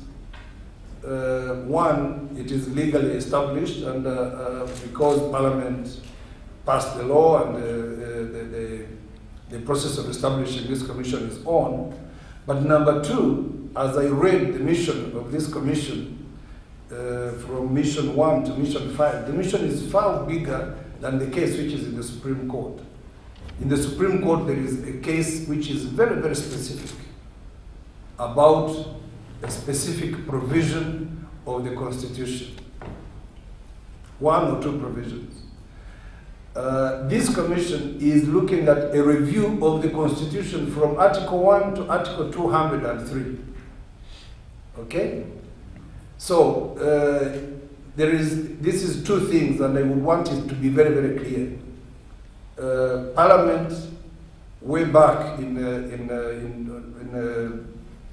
one, it is legally established, and because Parliament passed the law and the process of establishing this commission is on. But number two, as I read the mission of this commission, from mission 1 to mission 5, the mission is far bigger than the case which is in the Supreme Court. In the Supreme Court, there is a case which is very, very specific about a specific provision of the Constitution. 1 or 2 provisions. This commission is looking at a review of the Constitution from Article 1 to Article 203. Okay? So, this is 2 things, and I would want it to be very, very clear. Parliament, way back in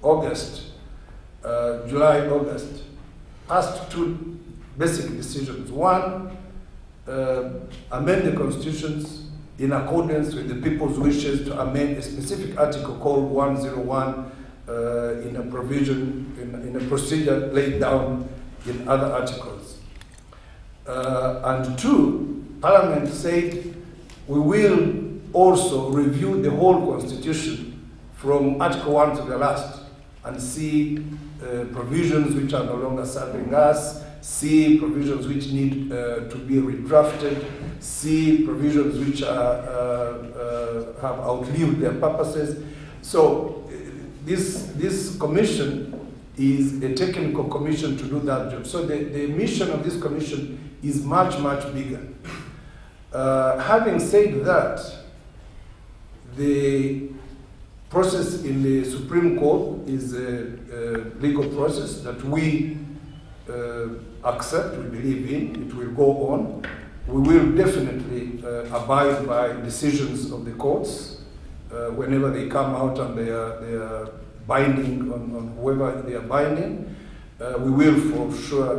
August, July, August, passed 2 basic decisions. One, amend the constitutions in accordance with the people's wishes to amend a specific article called 101 in a provision, in a procedure laid down in other articles. And two, Parliament said we will also review the whole Constitution from Article 1 to the last and see provisions which are no longer serving us, see provisions which need to be redrafted, see provisions which have outlived their purposes. So this commission is a technical commission to do that job. So the mission of this commission is much, much bigger. Having said that, the process in the Supreme Court is a legal process that we accept, we believe in, it will go on. We will definitely abide by decisions of the courts whenever they come out and they are binding on whoever they are binding. We will for sure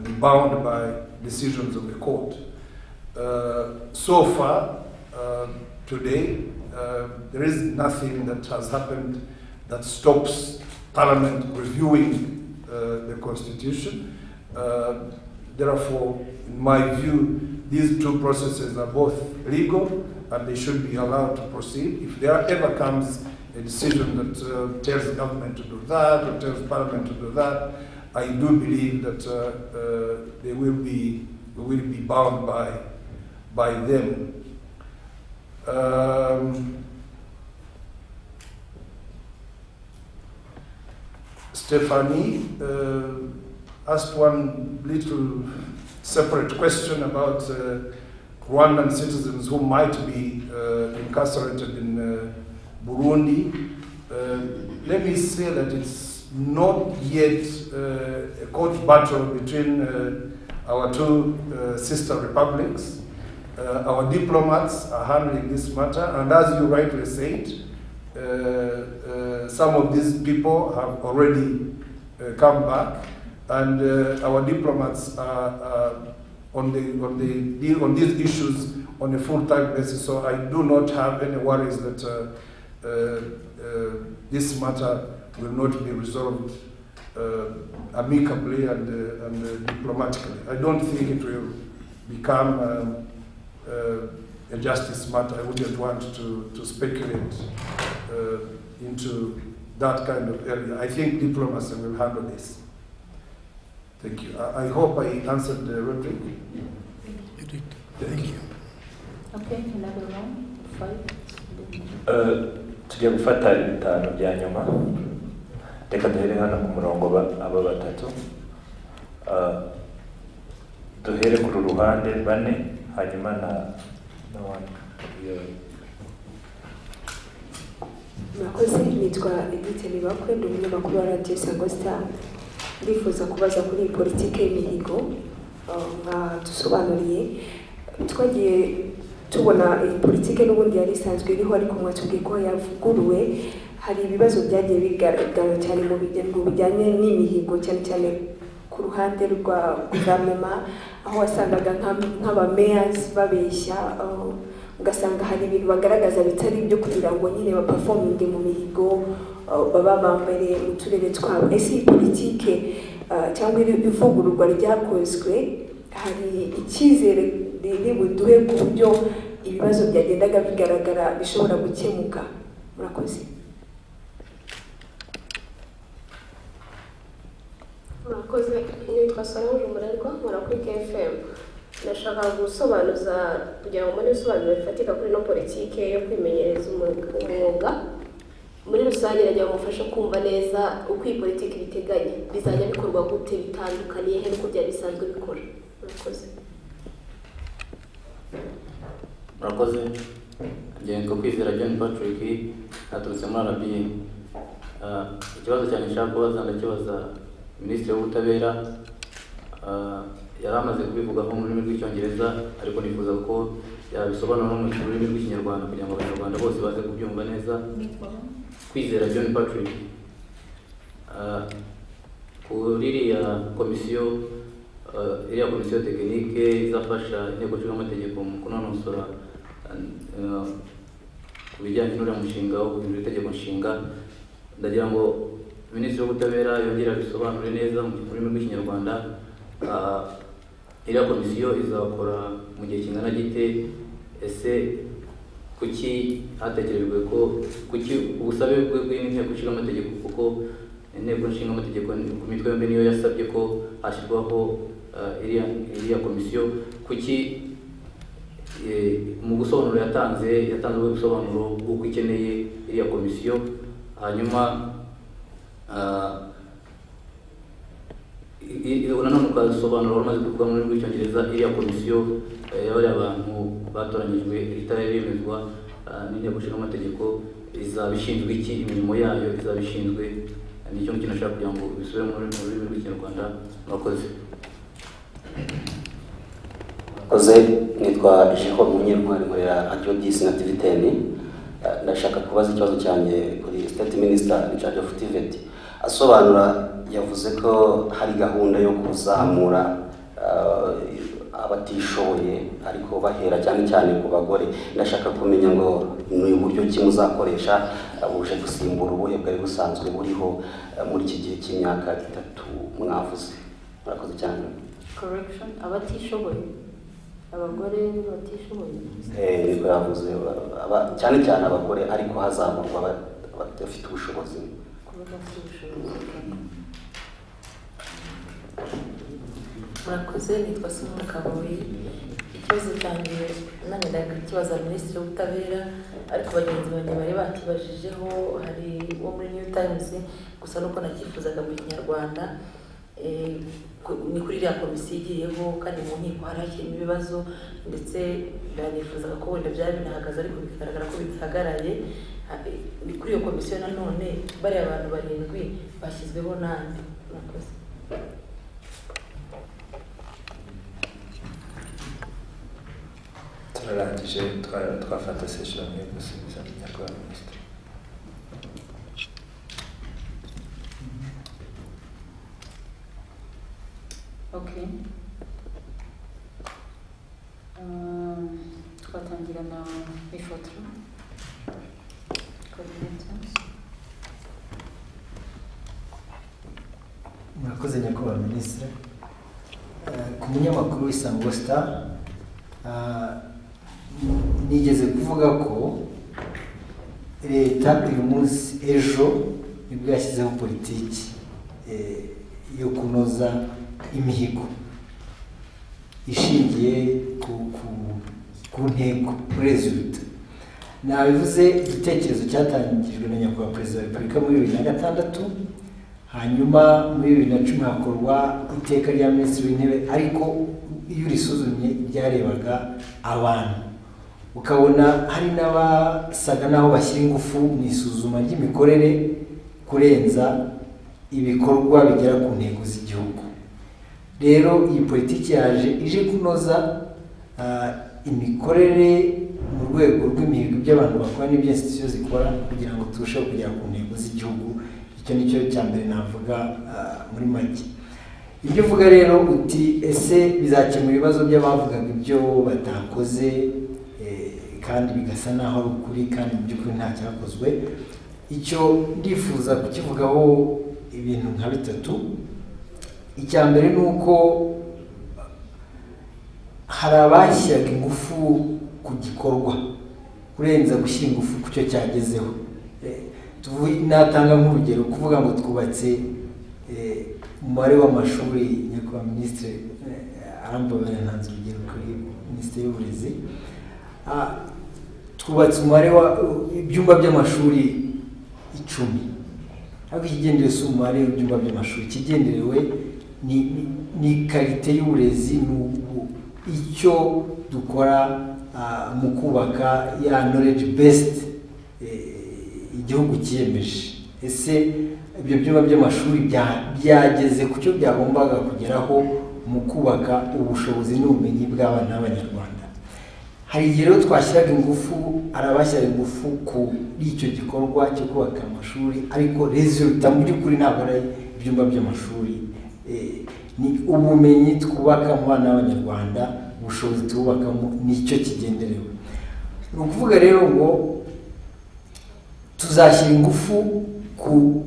be bound by decisions of the court. So far, today, there is nothing that has happened that stops Parliament reviewing the Constitution. Therefore, in my view, these two processes are both legal and they should be allowed to proceed. If there ever comes a decision that tells the government to do that or tells Parliament to do that, I do believe that we will be bound by them. Stephanie asked one little separate question about Rwandan citizens who might be incarcerated in Burundi. Let me say that it's not yet a court battle between our two sister republics. Our diplomats are handling this matter, and as you rightly said, some of these people have already come back, and our diplomats are on these issues on a full-time basis. So I do not have any worries that this matter will not be resolved amicably and diplomatically. I don't think it will become a justice matter. I wouldn't want to speculate into that kind of area. I think diplomacy will handle this. Thank you. I hope I answered Rodrick. You did. Thank you. Okay, another round. 5. Tujya gufata bitanu bya nyuma. Reka duhere hano ku murongo aba batatu. Duhere ku ruhande bane hanyuma na one. Murakoze, nitwa Edith Nibakwe, ndi umunyamakuru wa Radio Sango Star. Ndifuza kubaza kuri politike y'imihigo dusobanuriye. Twagiye tubona iyi politike n'ubundi yari isanzwe iriho, ariko mwatubwiye ko yavuguruwe. Hari ibibazo byagiye bigaragara cyane mu bijyanye n'imihigo, cyane cyane ku ruhande rwa guverinoma, aho wasangaga nk'abamayors babeshya, ugasanga hari ibintu bagaragaza bitari ibyo kugira ngo nyine baperforminge mu mihigo, baba bambere mu turere twabo. Ese iyi politike cyangwa ivugururwa ryakozwe, hari icyizere riri buduhe ku buryo ibibazo byagendaga bigaragara bishobora gukemuka? Murakoze. Murakoze, nitwa Solange Umurerwa, nkora kuri KFM. Ndashaka gusobanuza kugira ngo mbone ibisobanuro bifatika kuri no politike yo kwimenyereza umwuga. Muri rusange nagira mufashe kumva neza uko iyi politike biteganya, bizajya bikorwa gute, bitandukaniye he n'uko byari bisanzwe bikora. Murakoze. Murakoze. Ngiye kwizera John Patrick, naturutse muri RBA. Ikibazo cyane nshaka kubaza ndakibaza Minisitiri w'Ubutabera. Yari amaze kubivugaho mu rurimi rw'Icyongereza, ariko nifuza ko yabisobanura mu rurimi rw'Ikinyarwanda kugira ngo Abanyarwanda bose baze kubyumva neza. Kwizera John Patrick. Kuri iriya komisiyo iriya komisiyo tekinike izafasha inteko ishinga amategeko mu kunonosora ku bijyanye n'uriya mushinga wo guhindura itegeko nshinga. Ndagira ngo Minisitiri w'Ubutabera yongere abisobanure neza mu rurimi rw'Ikinyarwanda. Iriya komisiyo izakora mu gihe kingana gite? Ese kuki hatekerejwe ko kuki ubusabe bw'inteko ishinga amategeko, kuko inteko ishinga amategeko ku mitwe yombi niyo yasabye ko hashyirwaho iriya komisiyo, kuki mu gusobanuro yatanze ubusobanuro bw'uko ikeneye iriya komisiyo, hanyuma nanone ukasobanura wamaze kuvuga muri rw'icyongereza iriya komisiyo y'abari abantu batoranyijwe itaremezwa n'inteko ishinga amategeko izaba ishinzwe iki, imirimo yayo izaba ishinzwe, nicyo kintu nashaka kugira ngo bisubire mu rurimi rw'Ikinyarwanda. Murakoze. Koze nitwa Jacob Munyentwari nkorera Adjodis na TV10. Ndashaka kubaza ikibazo cyanjye kuri State Minister in charge of TVET. Asobanura yavuze ko hari gahunda yo kuzamura abatishoboye ariko bahera cyane cyane ku bagore. Ndashaka kumenya ngo ni uburyo ki muzakoresha buje gusimbura ubuhe bwari busanzwe buriho muri iki gihe cy'imyaka 3 mwavuze. Murakoze cyane. Correction, abatishoboye, abagore batishoboye. Niko yavuze cyane cyane abagore ariko hazamurwa abadafite ubushobozi. Murakoze, nitwa Simon Kabuye. Ikibazo cyanjye nanjye ndakibaza Minisitiri w'Ubutabera, ariko bagenzi banjye bari bakibajijeho, hari wo muri New Times, gusa nuko nakifuzaga mu Kinyarwanda. Ni kuri iriya komisiyo igiyeho kandi mu nkiko hari hakirimo ibibazo, ndetse banifuzaga ko wenda byaba binahagaze ariko bigaragara ko bitahagaraye. Ni kuri iyo komisiyo nanone bariya abantu 7 bashyizweho nande? Murakoze. turarangije twafata session yo gusubiza Nyakubahwa Minisitiri. Okay. Twatangira na ifoto. Murakoze Nyakubahwa Minisitiri. Ku munyamakuru w'Isango Star nigeze kuvuga ko leta uyu munsi ejo nibwo yashyizeho politiki yo kunoza imihigo ishingiye ku ntego resulta. Nabivuze igitekerezo cyatangijwe na Nyakubahwa Perezida wa Repubulika muri 2006, hanyuma muri 2010 hakorwa iteka rya Minisitiri w'Intebe, ariko iyo urisuzumye byarebaga abantu, ukabona hari n'abasaga naho bashyira ingufu mu isuzuma ry'imikorere kurenza ibikorwa bigera ku ntego z'igihugu. Rero iyi politiki yaje ije kunoza imikorere mu rwego rw'imihigo by'abantu bakora n'ibyo institution zikora kugira ngo turusheho kugera ku ntego z'igihugu. Icyo nicyo cya mbere navuga muri make. Ibyo uvuga rero uti ese bizakemura ibibazo by'abavugaga ibyo batakoze kandi bigasa naho ari ukuri kandi mu by'ukuri nta cyakozwe. Icyo ndifuza kukivugaho ibintu nka 3. Icya mbere ni uko hari abashyiraga ingufu ku gikorwa kurenza gushyira ingufu ku cyo cyagezeho. Natanga nk'urugero kuvuga ngo twubatse umubare w'amashuri, Nyakubahwa Minisitiri arambabarira ntanze urugero kuri Minisiteri y'Uburezi, twubatse umubare w'ibyumba by'amashuri 10, ariko ikigenderewe si umubare w'ibyumba by'amashuri, ikigenderewe ni karite y'uburezi, icyo dukora mu kubaka ya knowledge based igihugu kiyemeje. Ese ibyo byumba by'amashuri byageze ku cyo byagombaga kugeraho mu kubaka ubushobozi n'ubumenyi bw'abana b'Abanyarwanda. Hari igihe rero twashyiraga ingufu, arabashyiraga ingufu kuri icyo gikorwa cyo kubaka amashuri, ariko resulta mu by'ukuri ntabwo ari ibyumba by'amashuri. ni ubumenyi twubaka mu bana b'Abanyarwanda, ubushobozi twubakamo nicyo kigenderewe. Ni ukuvuga rero ngo tuzashyira ingufu ku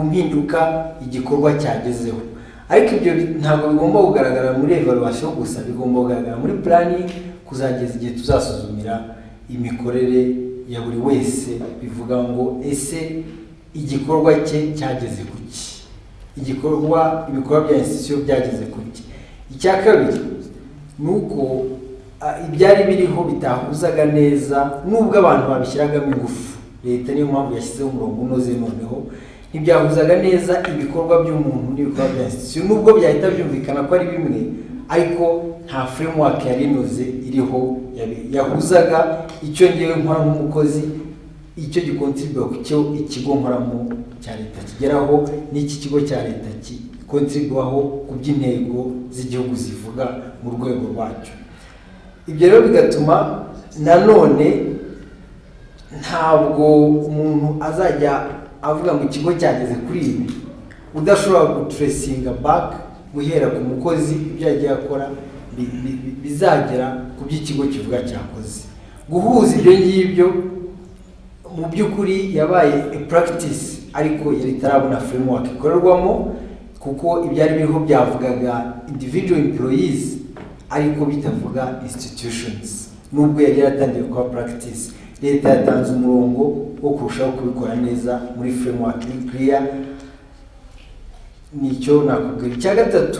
mpinduka igikorwa cyagezeho, ariko ibyo ntabwo bigomba kugaragara muri evaluation gusa, bigomba kugaragara muri planning, kuzageza igihe tuzasuzumira imikorere ya buri wese, bivuga ngo ese igikorwa cye cyageze kuki, ibikorwa bya institution byageze kuki. Icya kabiri ni uko ibyari biriho bitahuzaga neza, nubwo abantu babishyiragamo ingufu, leta niyo mpamvu yashyizeho umurongo unoze, noneho ntibyahuzaga neza ibikorwa by'umuntu n'ibikorwa bya institution, nubwo byahita byumvikana ko ari bimwe, ariko nta framework yari inoze iriho yahuzaga icyo ngewe nkora nk'umukozi, icyo gikontribuye ku cyo ikigo nkoramo cya leta kigeraho, n'iki kigo cya leta gikontribuaho ku by'intego z'igihugu zivuga mu rwego rwacyo. Ibyo rero bigatuma nanone ntabwo umuntu azajya avuga ngo ikigo cyageze kuri ibi udashobora gutresinga back, guhera ku mukozi ibyo yagiye akora bizagera ku by'ikigo kivuga cyakoze. Guhuza ibyo ngibyo mu by'ukuri yabaye practice, ariko yari itarabona framework ikorerwamo, kuko ibyari biriho byavugaga individual employees ariko bitavuga institutions. Nubwo yari yaratangiye kuba practice, leta yatanze umurongo wo kurushaho kubikora neza muri framework clear. Nicyo nakubwira. Icya gatatu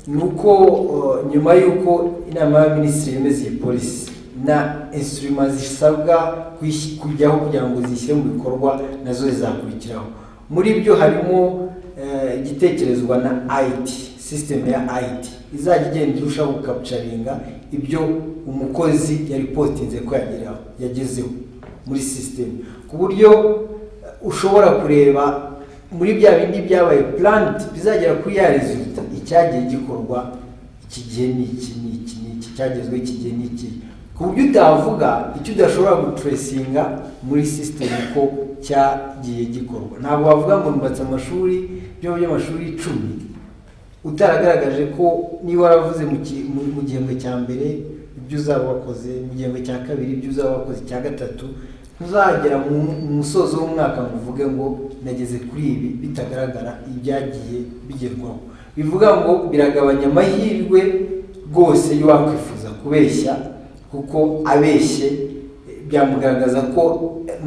ni uko nyuma y'uko inama y'abaminisitiri yemeza iyi polisi na instruments zisabwa kujyaho kugira ngo zishyire mu bikorwa nazo zizakurikiraho. Muri byo harimo igitekerezwa na IT, system ya IT izajya igenda irushaho gukapturinga ibyo umukozi yaripotinze ko yagezeho muri system, ku buryo ushobora kureba muri bya bindi byabaye plant bizagera kuri ya result icyagiye gikorwa, iki gihe n'iki cyagezweho, iki gihe n'iki, ku buryo utavuga icyo udashobora gutracinga muri system ko cyagiye gikorwa. Ntabwo wavuga ngo nubatse amashuri by'amashuri 10 utaragaragaje ko niba waravuze mu gihembwe cya mbere ibyo uzaba wakoze, mu gihembwe cya kabiri ibyo uzaba wakoze, cya gatatu ntuzagera mu musozo w'umwaka ngo uvuge ngo nageze kuri ibi bitagaragara ibyagiye bigerwaho. Bivuga ngo biragabanya amahirwe rwose yo wakwifuza kubeshya, kuko abeshye byamugaragaza ko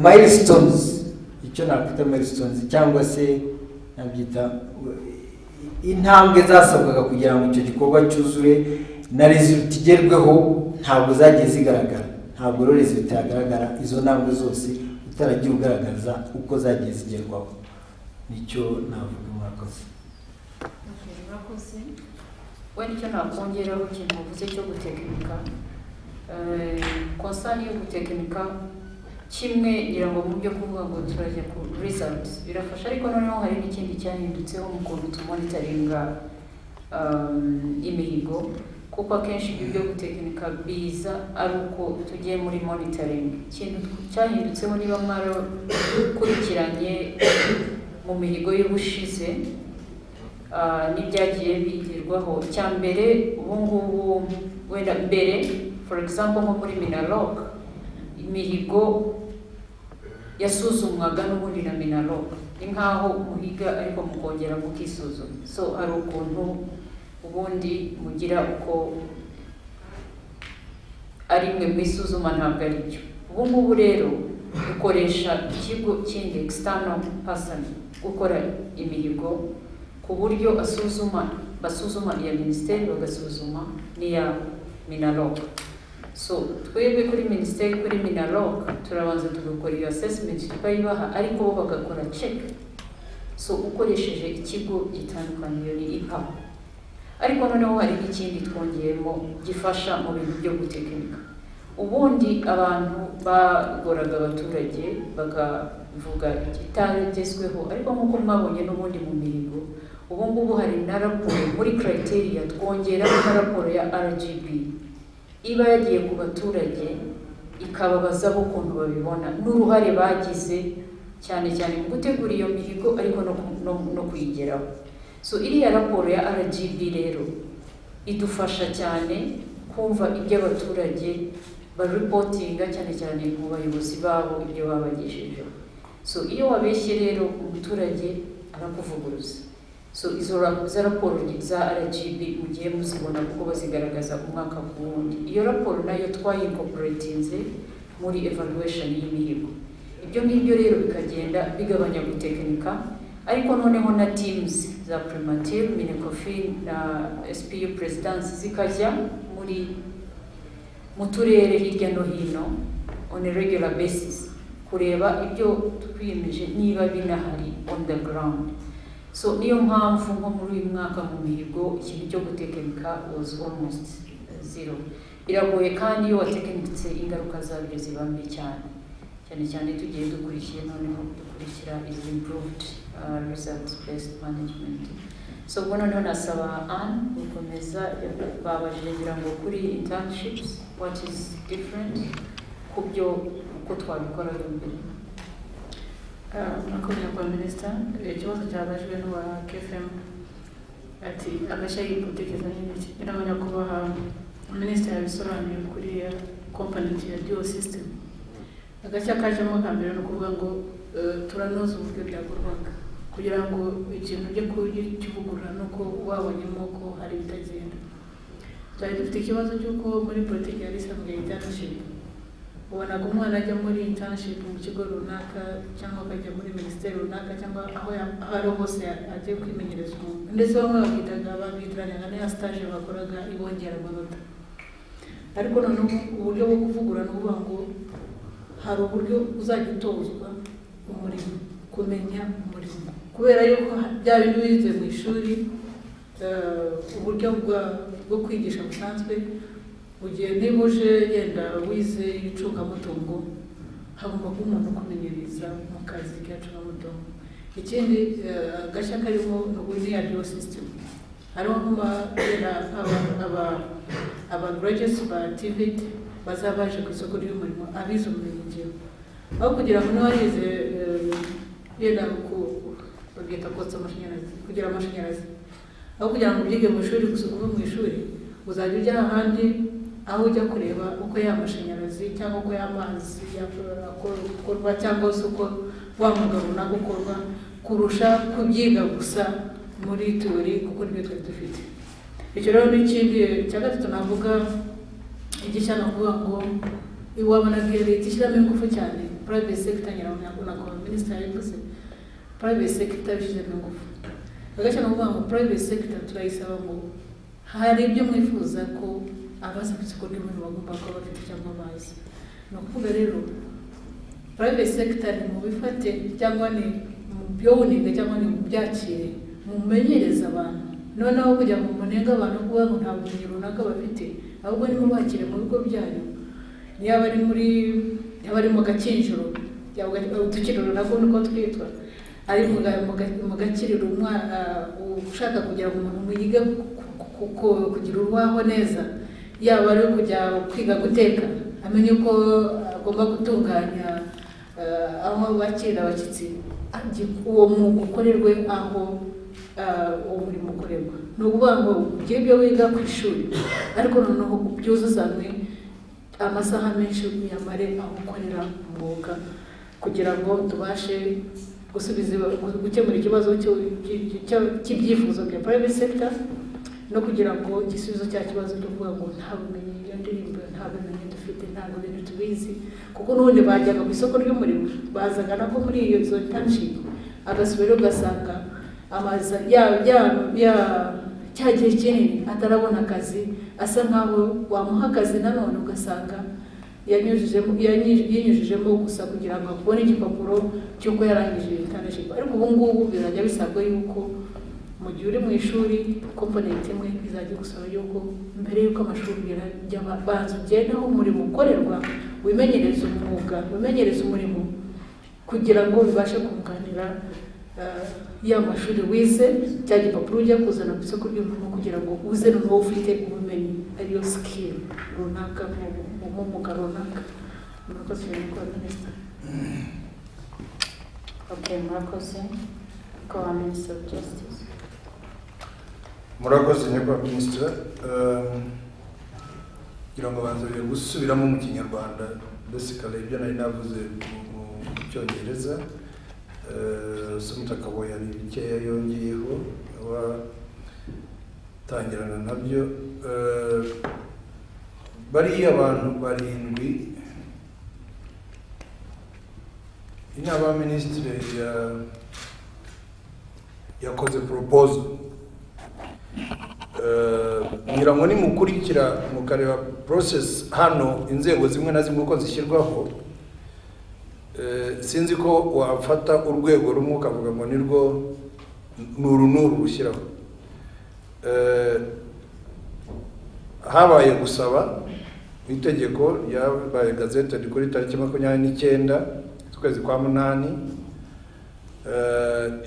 milestones, icyo nakwita milestones cyangwa se nabyita intambwe zasabwaga kugira ngo icyo gikorwa cyuzure na result igerweho ntabwo zagiye zigaragara. Ntabwo rero result yagaragara izo ntambwe zose utaragiye ugaragaza uko zagiye zigerwaho. Nicyo navuga. Murakoze. Murakoze. Wenda icyo nakongeraho ikintu uvuze cyo gutekinika, konsani yo gutekinika kimwe ngira ngo mu byo kuvuga ngo turajya ku results birafasha, ariko noneho hari n'ikindi cyahindutseho mu kuntu tumonitoringa imihigo, kuko akenshi ibyo byo gutekinika biza ari uko tugiye muri monitoring. Ikintu cyahindutseho, niba mwarakurikiranye mu mihigo y'ubushize n'ibyagiye bigerwaho, cya mbere ubu ngubu wenda mbere for example nko muri Minaloc imihigo yasuzumwaga n'ubundi na Minaloc, ni nkaho muhiga ariko mukongera mukisuzuma. So hari ukuntu ubundi mugira uko ari mwe mwisuzuma, ntabwo ari byo. Ubu ngubu rero dukoresha ikigo kindi external person gukora imihigo, ku buryo basuzuma iya minisiteri bagasuzuma n'iya Minaloc. So twebwe kuri minisiteri, kuri Minaloc turabanza tugakora iyo assessment tukayibaha, ariko bo bagakora check. So ukoresheje ikigo gitandukanye, iyo ni IPA. Ariko noneho hari n'ikindi twongeyemo gifasha mu bintu byo gutekinika. Ubundi abantu bagoraga abaturage bakavuga ikitagezweho, ariko nk'uko mwabonye n'ubundi mu mihigo, ubu ngubu hari na raporo muri criteria twongera na raporo ya RGB iba yagiye ku baturage ikababaza bo ukuntu babibona n'uruhare bagize cyane cyane mu gutegura iyo mihigo ariko no kuyigeraho. so iriya raporo ya RGB rero idufasha cyane kumva ibyo abaturage baripotinga cyane cyane mu bayobozi babo ibyo babagejejeho. So iyo wabeshye rero umuturage arakuvuguruza. So izo raporo za RGB mugiye muzibona kuko bazigaragaza umwaka ku wundi. Iyo raporo nayo twayincorporatinze muri evaluation y'imihigo. Ibyo ngibyo rero bikagenda bigabanya gutekinika, ariko noneho na teams za primature, Minecofi na SPU Presidence zikajya mu turere hirya no hino on a regular basis kureba ibyo twiyemeje niba binahari on the ground. So niyo mpamvu nko muri uyu mwaka mu mihigo ikintu cyo gutekinika was almost zero. Biragoye kandi iyo watekinitse ingaruka zabyo ziba mbi cyane cyane tugiye dukurikira is improved results based management. So noneho nasaba Anne gukomeza babajije ngira ngo kuri internships what is different ku byo uko twabikora mbere. Makomeye kwa Minister, ikibazo cyabajwe n'uwa KFM ati agashya yipotekeza n'iki birabanya kubaha Minister yabisobanuye kuri component ya dual system. Agashya kajemo kambere no kuvuga ngo turanoza uburyo byakorwaga kugira ngo ikintu cyo kuvugurura nuko wabonyemo ko hari bitagenda. Twari dufite ikibazo cy'uko muri politiki yari isanzwe internship ubona ko umwana ajya muri internship mu kigo runaka cyangwa akajya muri minisiteri runaka cyangwa aho ari hose agiye kwimenyereza umwuga, ndetse bamwe babwitiranya na stage bakoraga ibongera amanota. Ariko noneho uburyo bwo kuvugura ni ukuvuga ngo hari uburyo uzajya utozwa umurimo, kumenya umurimo, kubera yuko bya bintu bize mu ishuri uburyo bwo kwigisha busanzwe ugiye niba uje yenda wize icungamutungo hagomba kuba umuntu ukumenyereza mu kazi k'icungamutungo. Ikindi agashya karimo ni ya dual system, hariho aba graduates ba TVET bazaba baje ku isoko ry'umurimo abize ubumenyingiro, aho kugira ngo n'uwarize yenda babyita kotsa amashanyarazi kugira amashanyarazi, aho kugira ngo ubyige mu ishuri gusa uve mu ishuri uzajya ujya ahandi aho ujya kureba uko y'amashanyarazi cyangwa uko y'amazi yakorwa cyangwa se uko wa mwuga runaka ukorwa kurusha kubyiga gusa muri teori kuko nibyo twari dufite. Icyo rero n'ikindi cya gatatu navuga igishya no kuvuga ngo iwabona leta ishyiramo ingufu cyane private sector nyirabona ko Minister yabivuze private sector ishyiramo ingufu. Agashya no kuvuga ngo private sector turayisaba ngo hari ibyo mwifuza ko abaza ku isoko ry'umurimo bagomba kuba bafite cyangwa bazi. Ni ukuvuga rero private sector ni mu bifate cyangwa ni mu byoninga cyangwa ni mu byakire mumenyereza abantu, noneho kugira ngo munenga abantu kuba ngo nta bumenyi runaka bafite, ahubwo ni mubakire mu bigo byanyu, niba ari mu gakinjiro utukiriro nako niko twitwa, ari mu gakiriro umwana ushaka kugira ngo umuntu yige kugira urubaho neza, yaba ari kujya kwiga guteka amenye uko agomba gutunganya aho bakira abashyitsi, uwo mwuga ukorerwe aho uwo murimo ukorerwa. Ni ukuvuga ngo ugire ibyo wiga ku ishuri ariko noneho byuzuzanwe amasaha menshi uyamare aho ukorera umwuga kugira ngo tubashe gukemura ikibazo cy'ibyifuzo bya private sector no kugira ngo igisubizo cya kibazo cyo kuvuga ngo nta bumenyi iyo ndirimbo nta bumenyi dufite ntabwo ibintu tubizi, kuko n'ubundi bajyaga ku isoko ry'umurimo bazaga nako muri iyo zo internship agasubira ugasanga amaza cya gihe kinini atarabona akazi, asa nkaho wamuha akazi nanone ugasanga yinyujijemo gusa kugira ngo abone igipapuro cy'uko yarangije internship. Ariko ubu ngubu bizajya bisabwa yuko mu gihe uri mu ishuri component imwe izajya gusaba yuko mbere y'uko amashuri banza ugende aho umurimo ukorerwa, wimenyereza umwuga, wimenyereza umurimo kugira ngo bibashe kunganira ya mashuri wize, cya gipapuro ujya kuzana ku isoko ry'umurimo kugira ngo uze noneho ufite ubumenyi ariyo skill runaka mu mwuga runaka. Murakoze kwa Minister. Okay, murakoze kwa Minister of Justice. murakoze nyakubahwa minisitiri. Ngira ngo banzobere gusubiramo mu kinyarwanda basically ibyo nari navuze mu cyongereza. Sumutakaboye hari bikeya yongeyeho abatangirana nabyo. Bariya abantu barindwi inama y'abaminisitiri yakoze proposal. Ngira ngo nimukurikira mukareba process hano inzego zimwe na zimwe uko zishyirwaho, sinzi ko wafata urwego rumwe ukavuga ngo nirwo nuru rushyiraho. Habaye gusaba itegeko ryabaye gazette kuri tariki 29 z'ukwezi kwa munani.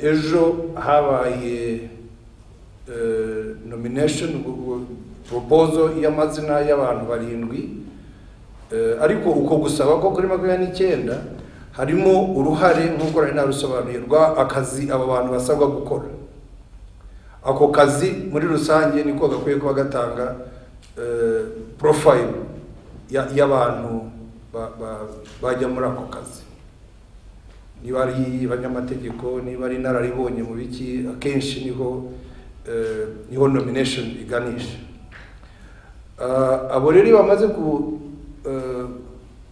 Ejo habaye nomination proposal y'amazina y'abantu barindwi. Ariko uko gusaba ko kuri 29 harimo uruhare nk'uko nari narusobanuye rwa akazi aba bantu basabwa gukora. Ako kazi muri rusange niko gakwiye kuba gatanga profile y'abantu bajya muri ako kazi. Niba ari abanyamategeko, niba ari nararibonye mu biki, akenshi niho nomination iganisha. Abo rero bamaze ku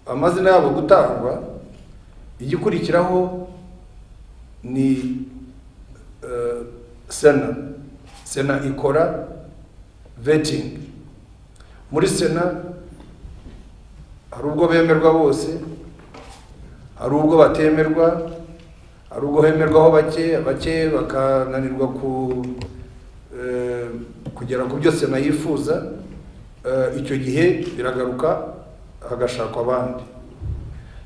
amazina yabo gutangwa, igikurikiraho ni Sena ikora vetting. Muri Sena hari ubwo bemerwa bose, hari ubwo batemerwa, hari ubwo hemerwaho bake bakananirwa kugera ku byo Sena yifuza. Icyo gihe biragaruka hagashakwa abandi.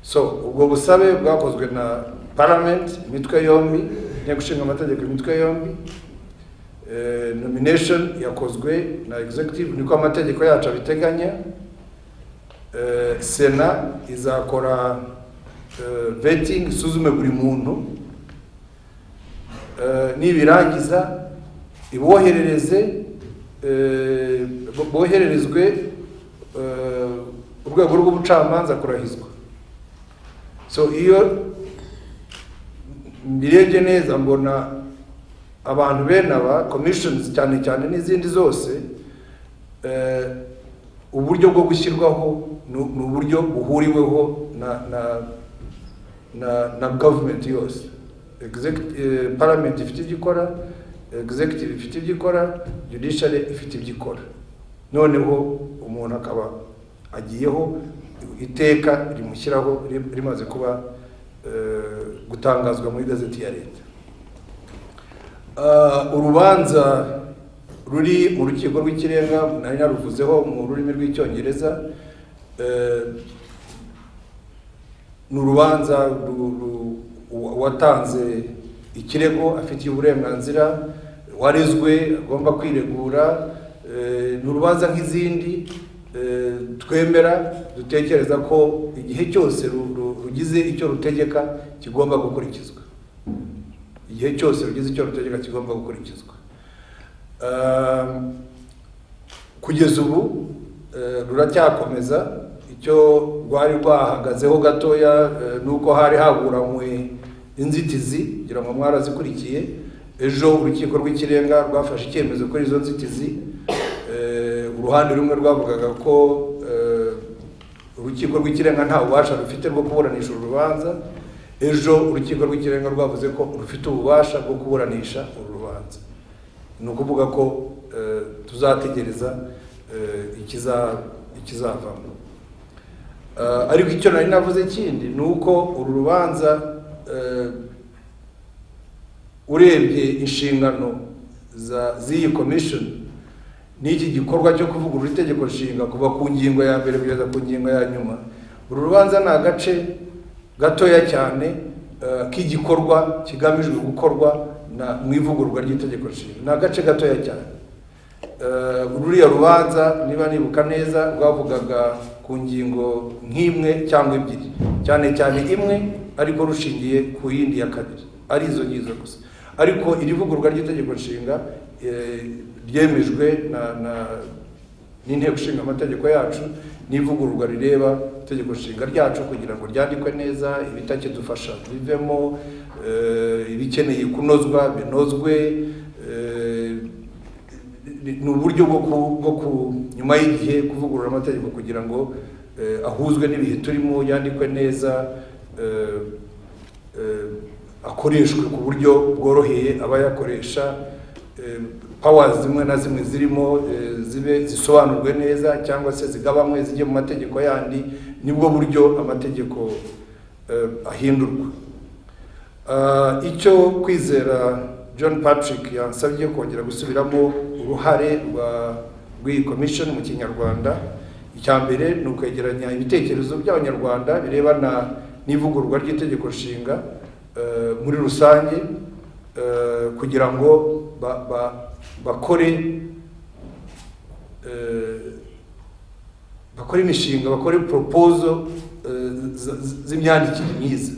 So ubwo busabe bwakozwe na Parliament imitwe yombi, inteko ishinga amategeko imitwe yombi. Nomination yakozwe na executive niko amategeko yacu abiteganya. Sena izakora vetting, isuzume buri muntu. Nibirangiza bohererezwe urwego rw'ubucamanza kurahizwa. So iyo mbirebye neza mbona abantu bene aba commissions cyane cyane n'izindi zose, uburyo bwo gushyirwaho n'uburyo buhuriweho na government yose. Parliament ifite ibyo ikora, executive ifite ibyo ikora, judiciary ifite ibyo ikora. Noneho umuntu akaba agiyeho iteka rimushyiraho rimaze kuba gutangazwa muri gazeti ya leta. Urubanza ruri mu rukiko rw'ikirenga nari naruvuzeho mu rurimi rw'icyongereza. Ni urubanza watanze ikirego afitiye uburenganzira, warezwe agomba kwiregura. Ni urubanza nk'izindi twemera, dutekereza ko igihe cyose rugize icyo rutegeka kigomba gukurikizwa. Igihe cyose rugize icyo rutegeka kigomba gukurikizwa. Kugeza ubu ruracyakomeza. Icyo rwari rwahagazeho gatoya nuko hari haburanywe inzitizi, kugira ngo mwarazikurikiye. Ejo urukiko rw'ikirenga rwafashe icyemezo kuri izo nzitizi. Uruhande rumwe rwavugaga ko urukiko rw'ikirenga nta bubasha rufite rwo kuburanisha urubanza. Ejo urukiko rw'ikirenga rwavuze ko rufite ububasha bwo kuburanisha uru rubanza. Ni ukuvuga ko tuzategereza ikizavamo. Ariko icyo nari navuze kindi ni uko uru rubanza urebye inshingano z'iyi commission n'iki gikorwa cyo kuvugurura itegeko nshinga kuva ku ngingo ya mbere kugeza ku ngingo ya nyuma, uru rubanza ni agace gatoya cyane k'igikorwa kigamijwe gukorwa mu ivugururwa ry'itegeko nshinga. Ni agace gatoya cyane. Ruriya rubanza niba nibuka neza rwavugaga ku ngingo nk'imwe cyangwa ebyiri, cyane cyane imwe ariko rushingiye ku yindi ya kabiri, ari izo ngizo gusa. Ariko iri vugururwa ry'itegeko nshinga ryemejwe n'inteko ishinga amategeko yacu n'ivugururwa rireba itegeko nshinga ryacu kugira ngo ryandikwe neza, ibitakidufasha bivemo, ibikeneye kunozwa binozwe. Ni uburyo bwo nyuma y'igihe kuvugurura amategeko kugira ngo ahuzwe n'ibihe turimo, yandikwe neza, akoreshwe ku buryo bworoheye abayakoresha, powers zimwe na zimwe zirimo zisobanurwe neza cyangwa se zigabanywe zijye mu mategeko yandi. Nibwo buryo amategeko ahindurwa. Icyo Kwizera John Patrick yansabye kongera gusubiramo uruhare rw'iyi commission mu Kinyarwanda, icya mbere ni ukwegeranya ibitekerezo by'Abanyarwanda birebana n'ivugururwa ry'itegeko nshinga muri rusange, kugira ngo bakore imishinga, bakore proposal z'imyandikire myiza.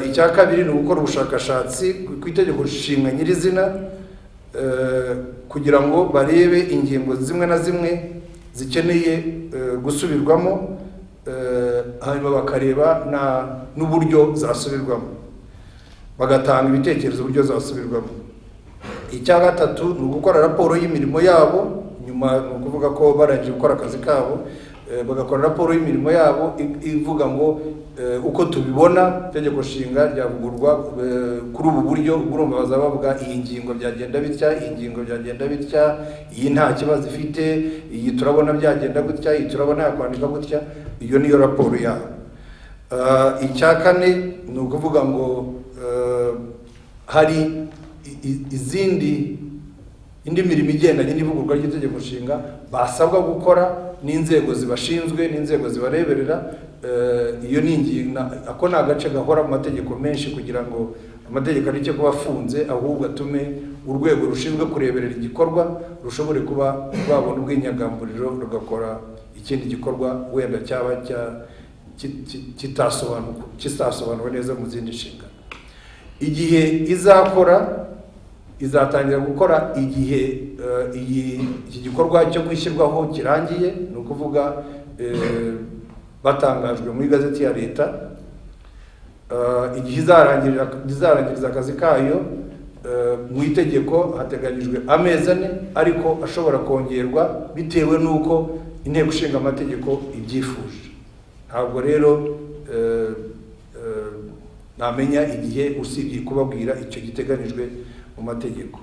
Icya kabiri ni ugukora ubushakashatsi ku itegeko nshinga nyirizina, kugira ngo barebe ingingo zimwe na zimwe zikeneye gusubirwamo, hanyuma bakareba n'uburyo zasubirwamo, bagatanga ibitekerezo uburyo zasubirwamo. Icya gatatu ni ugukora raporo y'imirimo yabo, nyuma ni ukuvuga ko barangije gukora akazi kabo, bagakora raporo y'imirimo yabo ivuga ngo uko tubibona itegeko nshinga ryavugurwa kuri ubu buryo. Urumva bazaba bavuga iyi ngingo byagenda bitya, iyi ngingo byagenda bitya, iyi nta kibazo ifite, iyi turabona byagenda gutya, iyi turabona yakwandika gutya. Iyo niyo raporo yabo. Icya kane ni ukuvuga ngo hari indi mirimo igendanye n'ivugururwa ry'itegeko nshinga basabwa gukora n'inzego zibashinzwe, n'inzego zibareberera. Iyo ni ingingo, ako ni agace gahora mu mategeko menshi kugira ngo amategeko areke kuba afunze, ahubwo atume urwego rushinzwe kureberera igikorwa rushobore kuba rwabona ubwinyagamburiro rugakora ikindi gikorwa wenda cyaba kitasobanuwe neza mu zindi nshingano. Igihe izatangira gukora igihe iki gikorwa cyo kwishyirwaho kirangiye, ni ukuvuga batangajwe muri gazeti ya leta. Igihe izarangiriza akazi kayo, mu itegeko hateganyijwe amezi 4, ariko ashobora kongerwa bitewe n'uko inteko ishinga amategeko ibyifuje. Ntabwo rero namenya igihe usibye kubabwira icyo giteganijwe mu mategeko.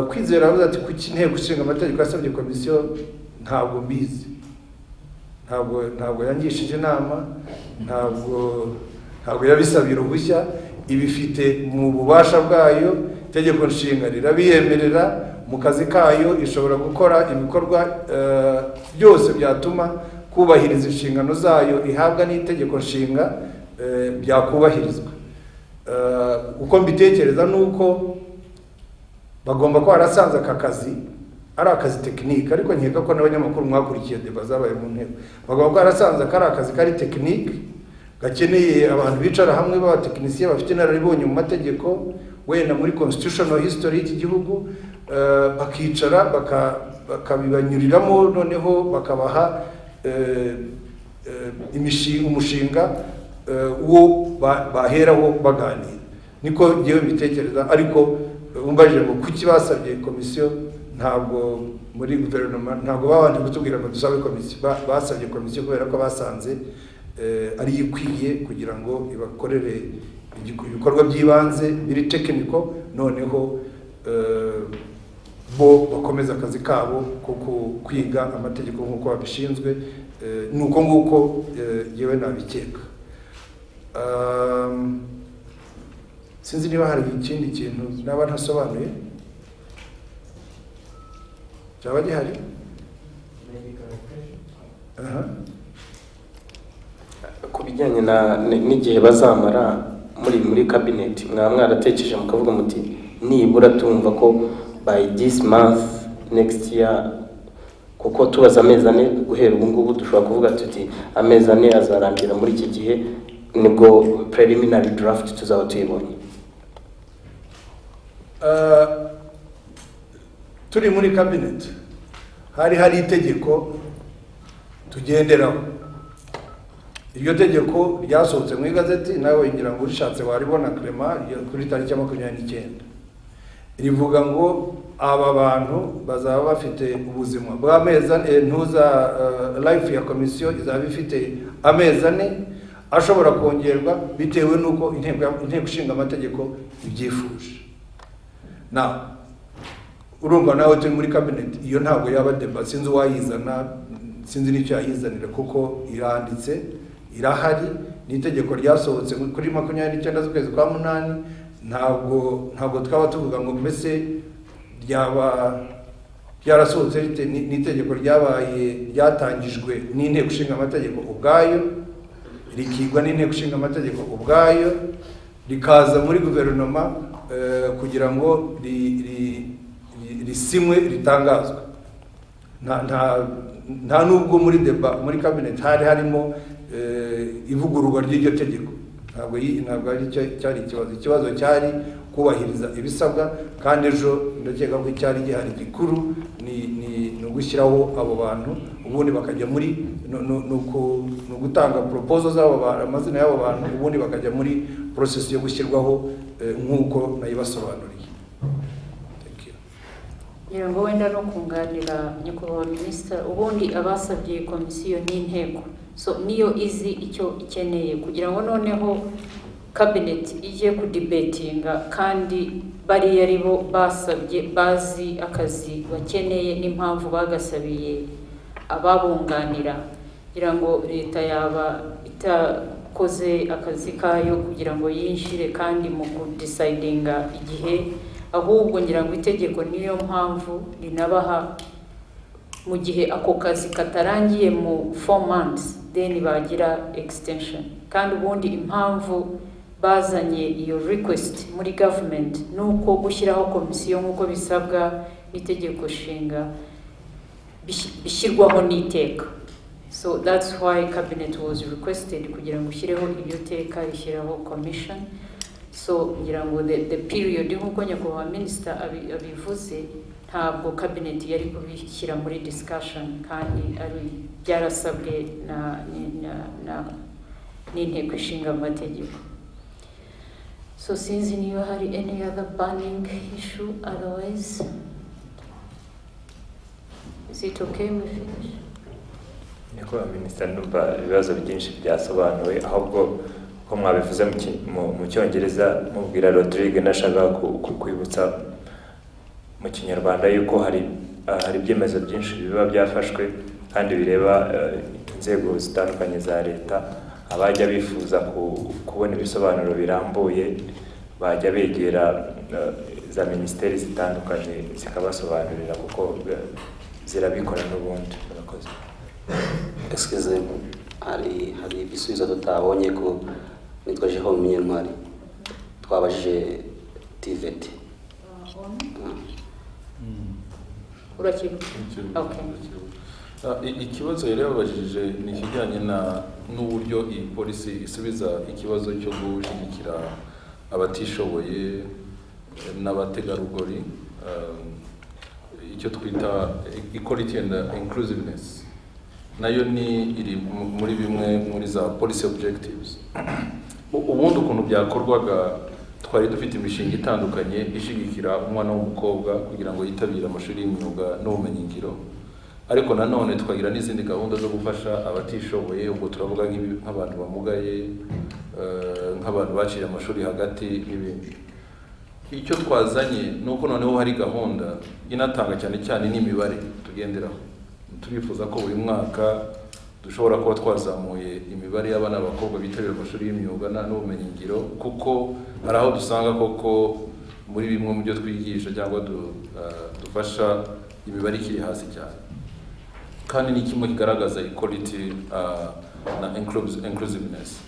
Kwizera avuze ati kuki inteko ishinga amategeko yasabye komisiyo, ntabwo mbizi, ntabwo yangishije inama, ntabwo yabisabira uruhushya. Ibifite mu bubasha bwayo, itegeko nshinga rirabiyemerera. Mu kazi kayo ishobora gukora ibikorwa byose byatuma kubahiriza inshingano zayo ihabwa n'itegeko nshinga byakubahirizwa. Uko mbitekereza nuko bagomba ko barasanze aka kazi ari akazi tekinike, ariko nkeka ko n'abanyamakuru mwakurikiye deba zabaye mu nteko, bagomba ko barasanze ko ari akazi kari tekinike gakeneye abantu bicara hamwe b'abatekinisiye bafite inararibonye mu mategeko, wenda muri constitutional history y'iki gihugu, bakicara bakabibanyuriramo, noneho bakabaha umushinga uwo baheraho baganira. Niko ngewe mbitekereza. Ariko umbajije ngo kuki basabye komisiyo, ntabwo muri guverinoma ntabwo babanje kutubwira ngo dusabe komisiyo. Basabye komisiyo kubera ko basanze ari ikwiye kugira ngo ibakorere ibikorwa by'ibanze biri technical, noneho bo bakomeza akazi kabo ko kwiga amategeko nk'uko babishinzwe. Nuko nguko yewe nabikeka. Sinzi niba hari ikindi kintu naba ntasobanuye cyaba gihari. Ku bijyanye n'igihe bazamara muri cabinet, mwaratekereje mukavuga muti nibura tumva ko by this month next year, kuko tubaza amezi 4 guhera ubu ngubu dushobora kuvuga tuti amezi 4 azarangira muri iki gihe, nibwo preliminary draft tuzaba tuyibonye. turi muri cabinet hari itegeko tugenderaho. Iryo tegeko ryasohotse mu igazeti, nawe ngira ngo urishatse waribona Clement, kuri tariki ya 29. Rivuga ngo aba bantu bazaba bafite ubuzima bw'amezi ntuza life ya komisiyo izaba ifite amezi 4 ashobora kongerwa bitewe nuko inteko ishinga amategeko ibyifuje. Na urumva nawe turi muri cabinet, iyo ntabwo yaba deba, sinzi uwayizana, sinzi n'icyo yayizanira kuko iranditse, irahari, n'itegeko ryasohotse kuri 29 z'ukwezi kwa 8. Ntabwo twaba tuvuga ngo mbese ryaba ryarasohotse n'itegeko ryatangijwe n'inteko ishinga amategeko ubwayo, rikigwa n'inteko ishinga amategeko ubwayo, rikaza muri guverinoma kugira ngo risimwe ritangazwe. Nta nubwo muri deba muri cabinet harimo ivugururwa ry'iryo tegeko. Ntabwo ari cyari ikibazo cyari kubahiriza ibisabwa, kandi ejo ndakeka ko cyari gihari gikuru ni ugushyiraho abo bantu, ubundi bakajya muri no gutanga proposal z'abo bantu, amazina y'abo bantu, ubundi bakajya muri process yo gushyirwaho nk'uko nayibasobanuriye. ngira ngo wenda no kunganira nyakubahwa minisita, ubundi abasabye komisiyo n'inteko, so niyo izi icyo ikeneye kugira ngo noneho cabinet ije kudebatinga, kandi bari ari bo basabye, bazi akazi bakeneye n'impamvu bagasabiye ababunganira. Ngira ngo leta yaba itakoze akazi kayo kugira ngo yinjire kandi mu kudecidinga igihe, ahubwo ngira ngo itegeko niyo mpamvu rinabaha mu gihe ako kazi katarangiye mu 4 months, then bagira extension. Kandi ubundi impamvu bazanye iyo request muri government nuko gushyiraho komisiyo nk'uko bisabwa n'itegeko nshinga bishyirwaho n'iteka. So that's why cabinet was requested kugira ngo ushyireho iryo teka rishyiraho commission. So ngira ngo the period nk'uko nyakubahwa minister abivuze, ntabwo cabinet yari kubishyira muri discussion, kandi ari byarasabwe n'inteko ishinga amategeko. So since niyo hari any other burning issue, otherwise is it okay we finish? Nyakubahwa Minisitiri, ndumva ibibazo byinshi byasobanuwe, ahubwo ko mwabivuze mu Cyongereza mubwira Rodrigue nashaka kwibutsa mu Kinyarwanda yuko hari ibyemezo byinshi biba byafashwe kandi bireba inzego zitandukanye za leta. Abajya bifuza kubona ibisobanuro birambuye bajya begera za ministeri zitandukanye zikabasobanurira kuko zirabikora n'ubundi. Murakoze. Excuse, hari ibisubizo tutabonye ko nitwa Jeho Munyentwari, twabajije TVET. Urakibuka? Okay. Ikibazo yari yabajije ni kijyanye n'uburyo iyi polisi isubiza ikibazo cyo gushyigikira abatishoboye n'abategarugori, icyo twita equality and inclusiveness. Nayo iri muri bimwe muri za policy objectives. Ubundi ukuntu byakorwaga, twari dufite imishinga itandukanye ishyigikira umwana w'umukobwa kugira ngo yitabire amashuri y'imyuga n'ubumenyingiro, ariko nanone twagira n'izindi gahunda zo gufasha abatishoboye. Ubwo turavuga nk'abantu bamugaye, nk'abantu baciye amashuri hagati n'ibindi. Icyo twazanye nuko noneho hari gahunda inatanga cyane cyane n'imibare tugenderaho. Turifuza ko buri mwaka dushobora kuba twazamuye imibare y'abana b'abakobwa bitabira amashuri y'imyuga n'ubumenyingiro, kuko hari aho dusanga koko muri bimwe mu byo twigisha cyangwa dufasha imibare ikiri hasi cyane, kandi ni kimwe kigaragaza equality na inclusiveness.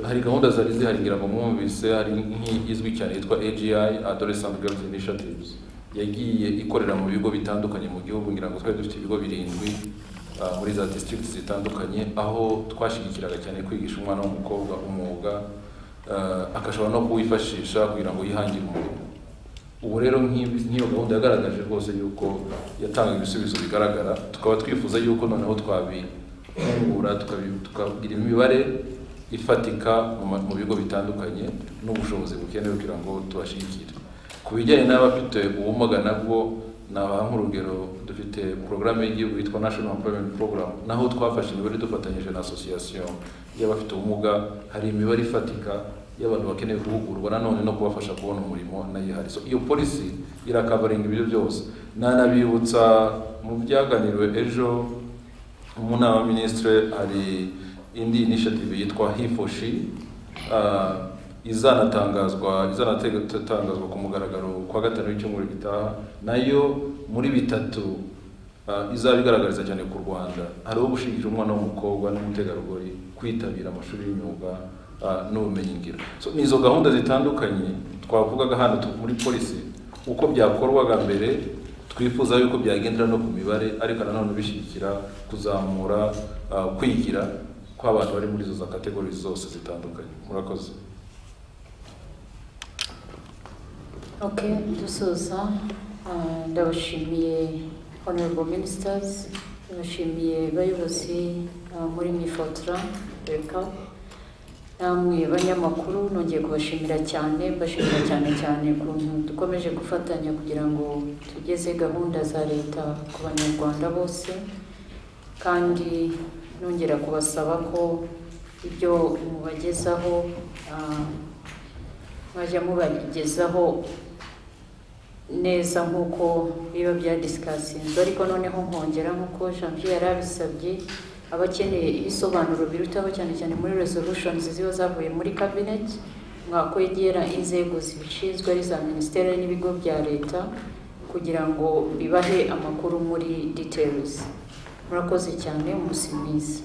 Hari gahunda zari zihari, ngira ngo mwumvise, hari nk'izwi cyane yitwa AGI, Adolescent Girls Initiatives, yagiye ikorera mu bigo bitandukanye mu gihugu. Ngira ngo twari dufite ibigo 7 muri za districts zitandukanye, aho twashigikiraga cyane kwigisha umwana w'umukobwa umwuga, akashobora no kuwifashisha kugira ngo yihangire umurimo. ubu rero nk'iyo gahunda yagaragaje rwose yuko yatanga ibisubizo bigaragara, tukaba twifuza yuko noneho twabihungura tukagira imibare ifatika mu bigo bitandukanye n'ubushobozi bukenewe kugira ngo tubashigikire. Ku bijyanye n'abafite ubumuga nabwo nabaha nk'urugero, dufite porogaramu y'igihugu yitwa National Employment Program, naho twafashe imibare dufatanyije na association y'abafite ubumuga, hari imibare ifatika y'abantu bakeneye guhugurwa nanone no kubafasha kubona umurimo nayo ihari. So iyo policy irakavaringa ibyo byose. Nanabibutsa mu byaganiriwe ejo mu nama ministre, hari indi initiative yitwa He for She, izanatangazwa ku mugaragaro kwa gatanu w'icyumweru gitaha, nayo muri bitatu izaba igaragariza cyane ku Rwanda. Hariho gushingira umwana w'umukobwa n'umutegarugori kwitabira amashuri y'imyuga n'ubumenyingiro. So nizo gahunda zitandukanye twavugaga hano muri policy uko byakorwaga mbere, twifuza yuko byagendera no ku mibare, ariko nanone bishyigikira kuzamura kwigira kw'abantu bari muri izo kategori zose zitandukanye. Murakoze. Okay, dusoza ndabashimiye honorable ministers, ndabashimiye bayobozi muri Mifotra Beka, namwe banyamakuru nongeye kubashimira cyane, mbashimira cyane ukuntu dukomeje gufatanya kugira ngo tugeze gahunda za leta ku banyarwanda bose, kandi nongera kubasaba ko ibyo mubagezaho mwajya mubagezaho neza nk'uko biba byadisikasinzwe, ariko noneho nkongera nk'uko Jean-Pierre yarabisabye, abakeneye ibisobanuro birutaho cyane muri resolutions ziba zavuye muri cabinet, mwakwegera inzego zibishinzwe ari za ministeri n'ibigo bya leta kugira ngo bibahe amakuru muri details. Murakoze cyane, umunsi mwiza.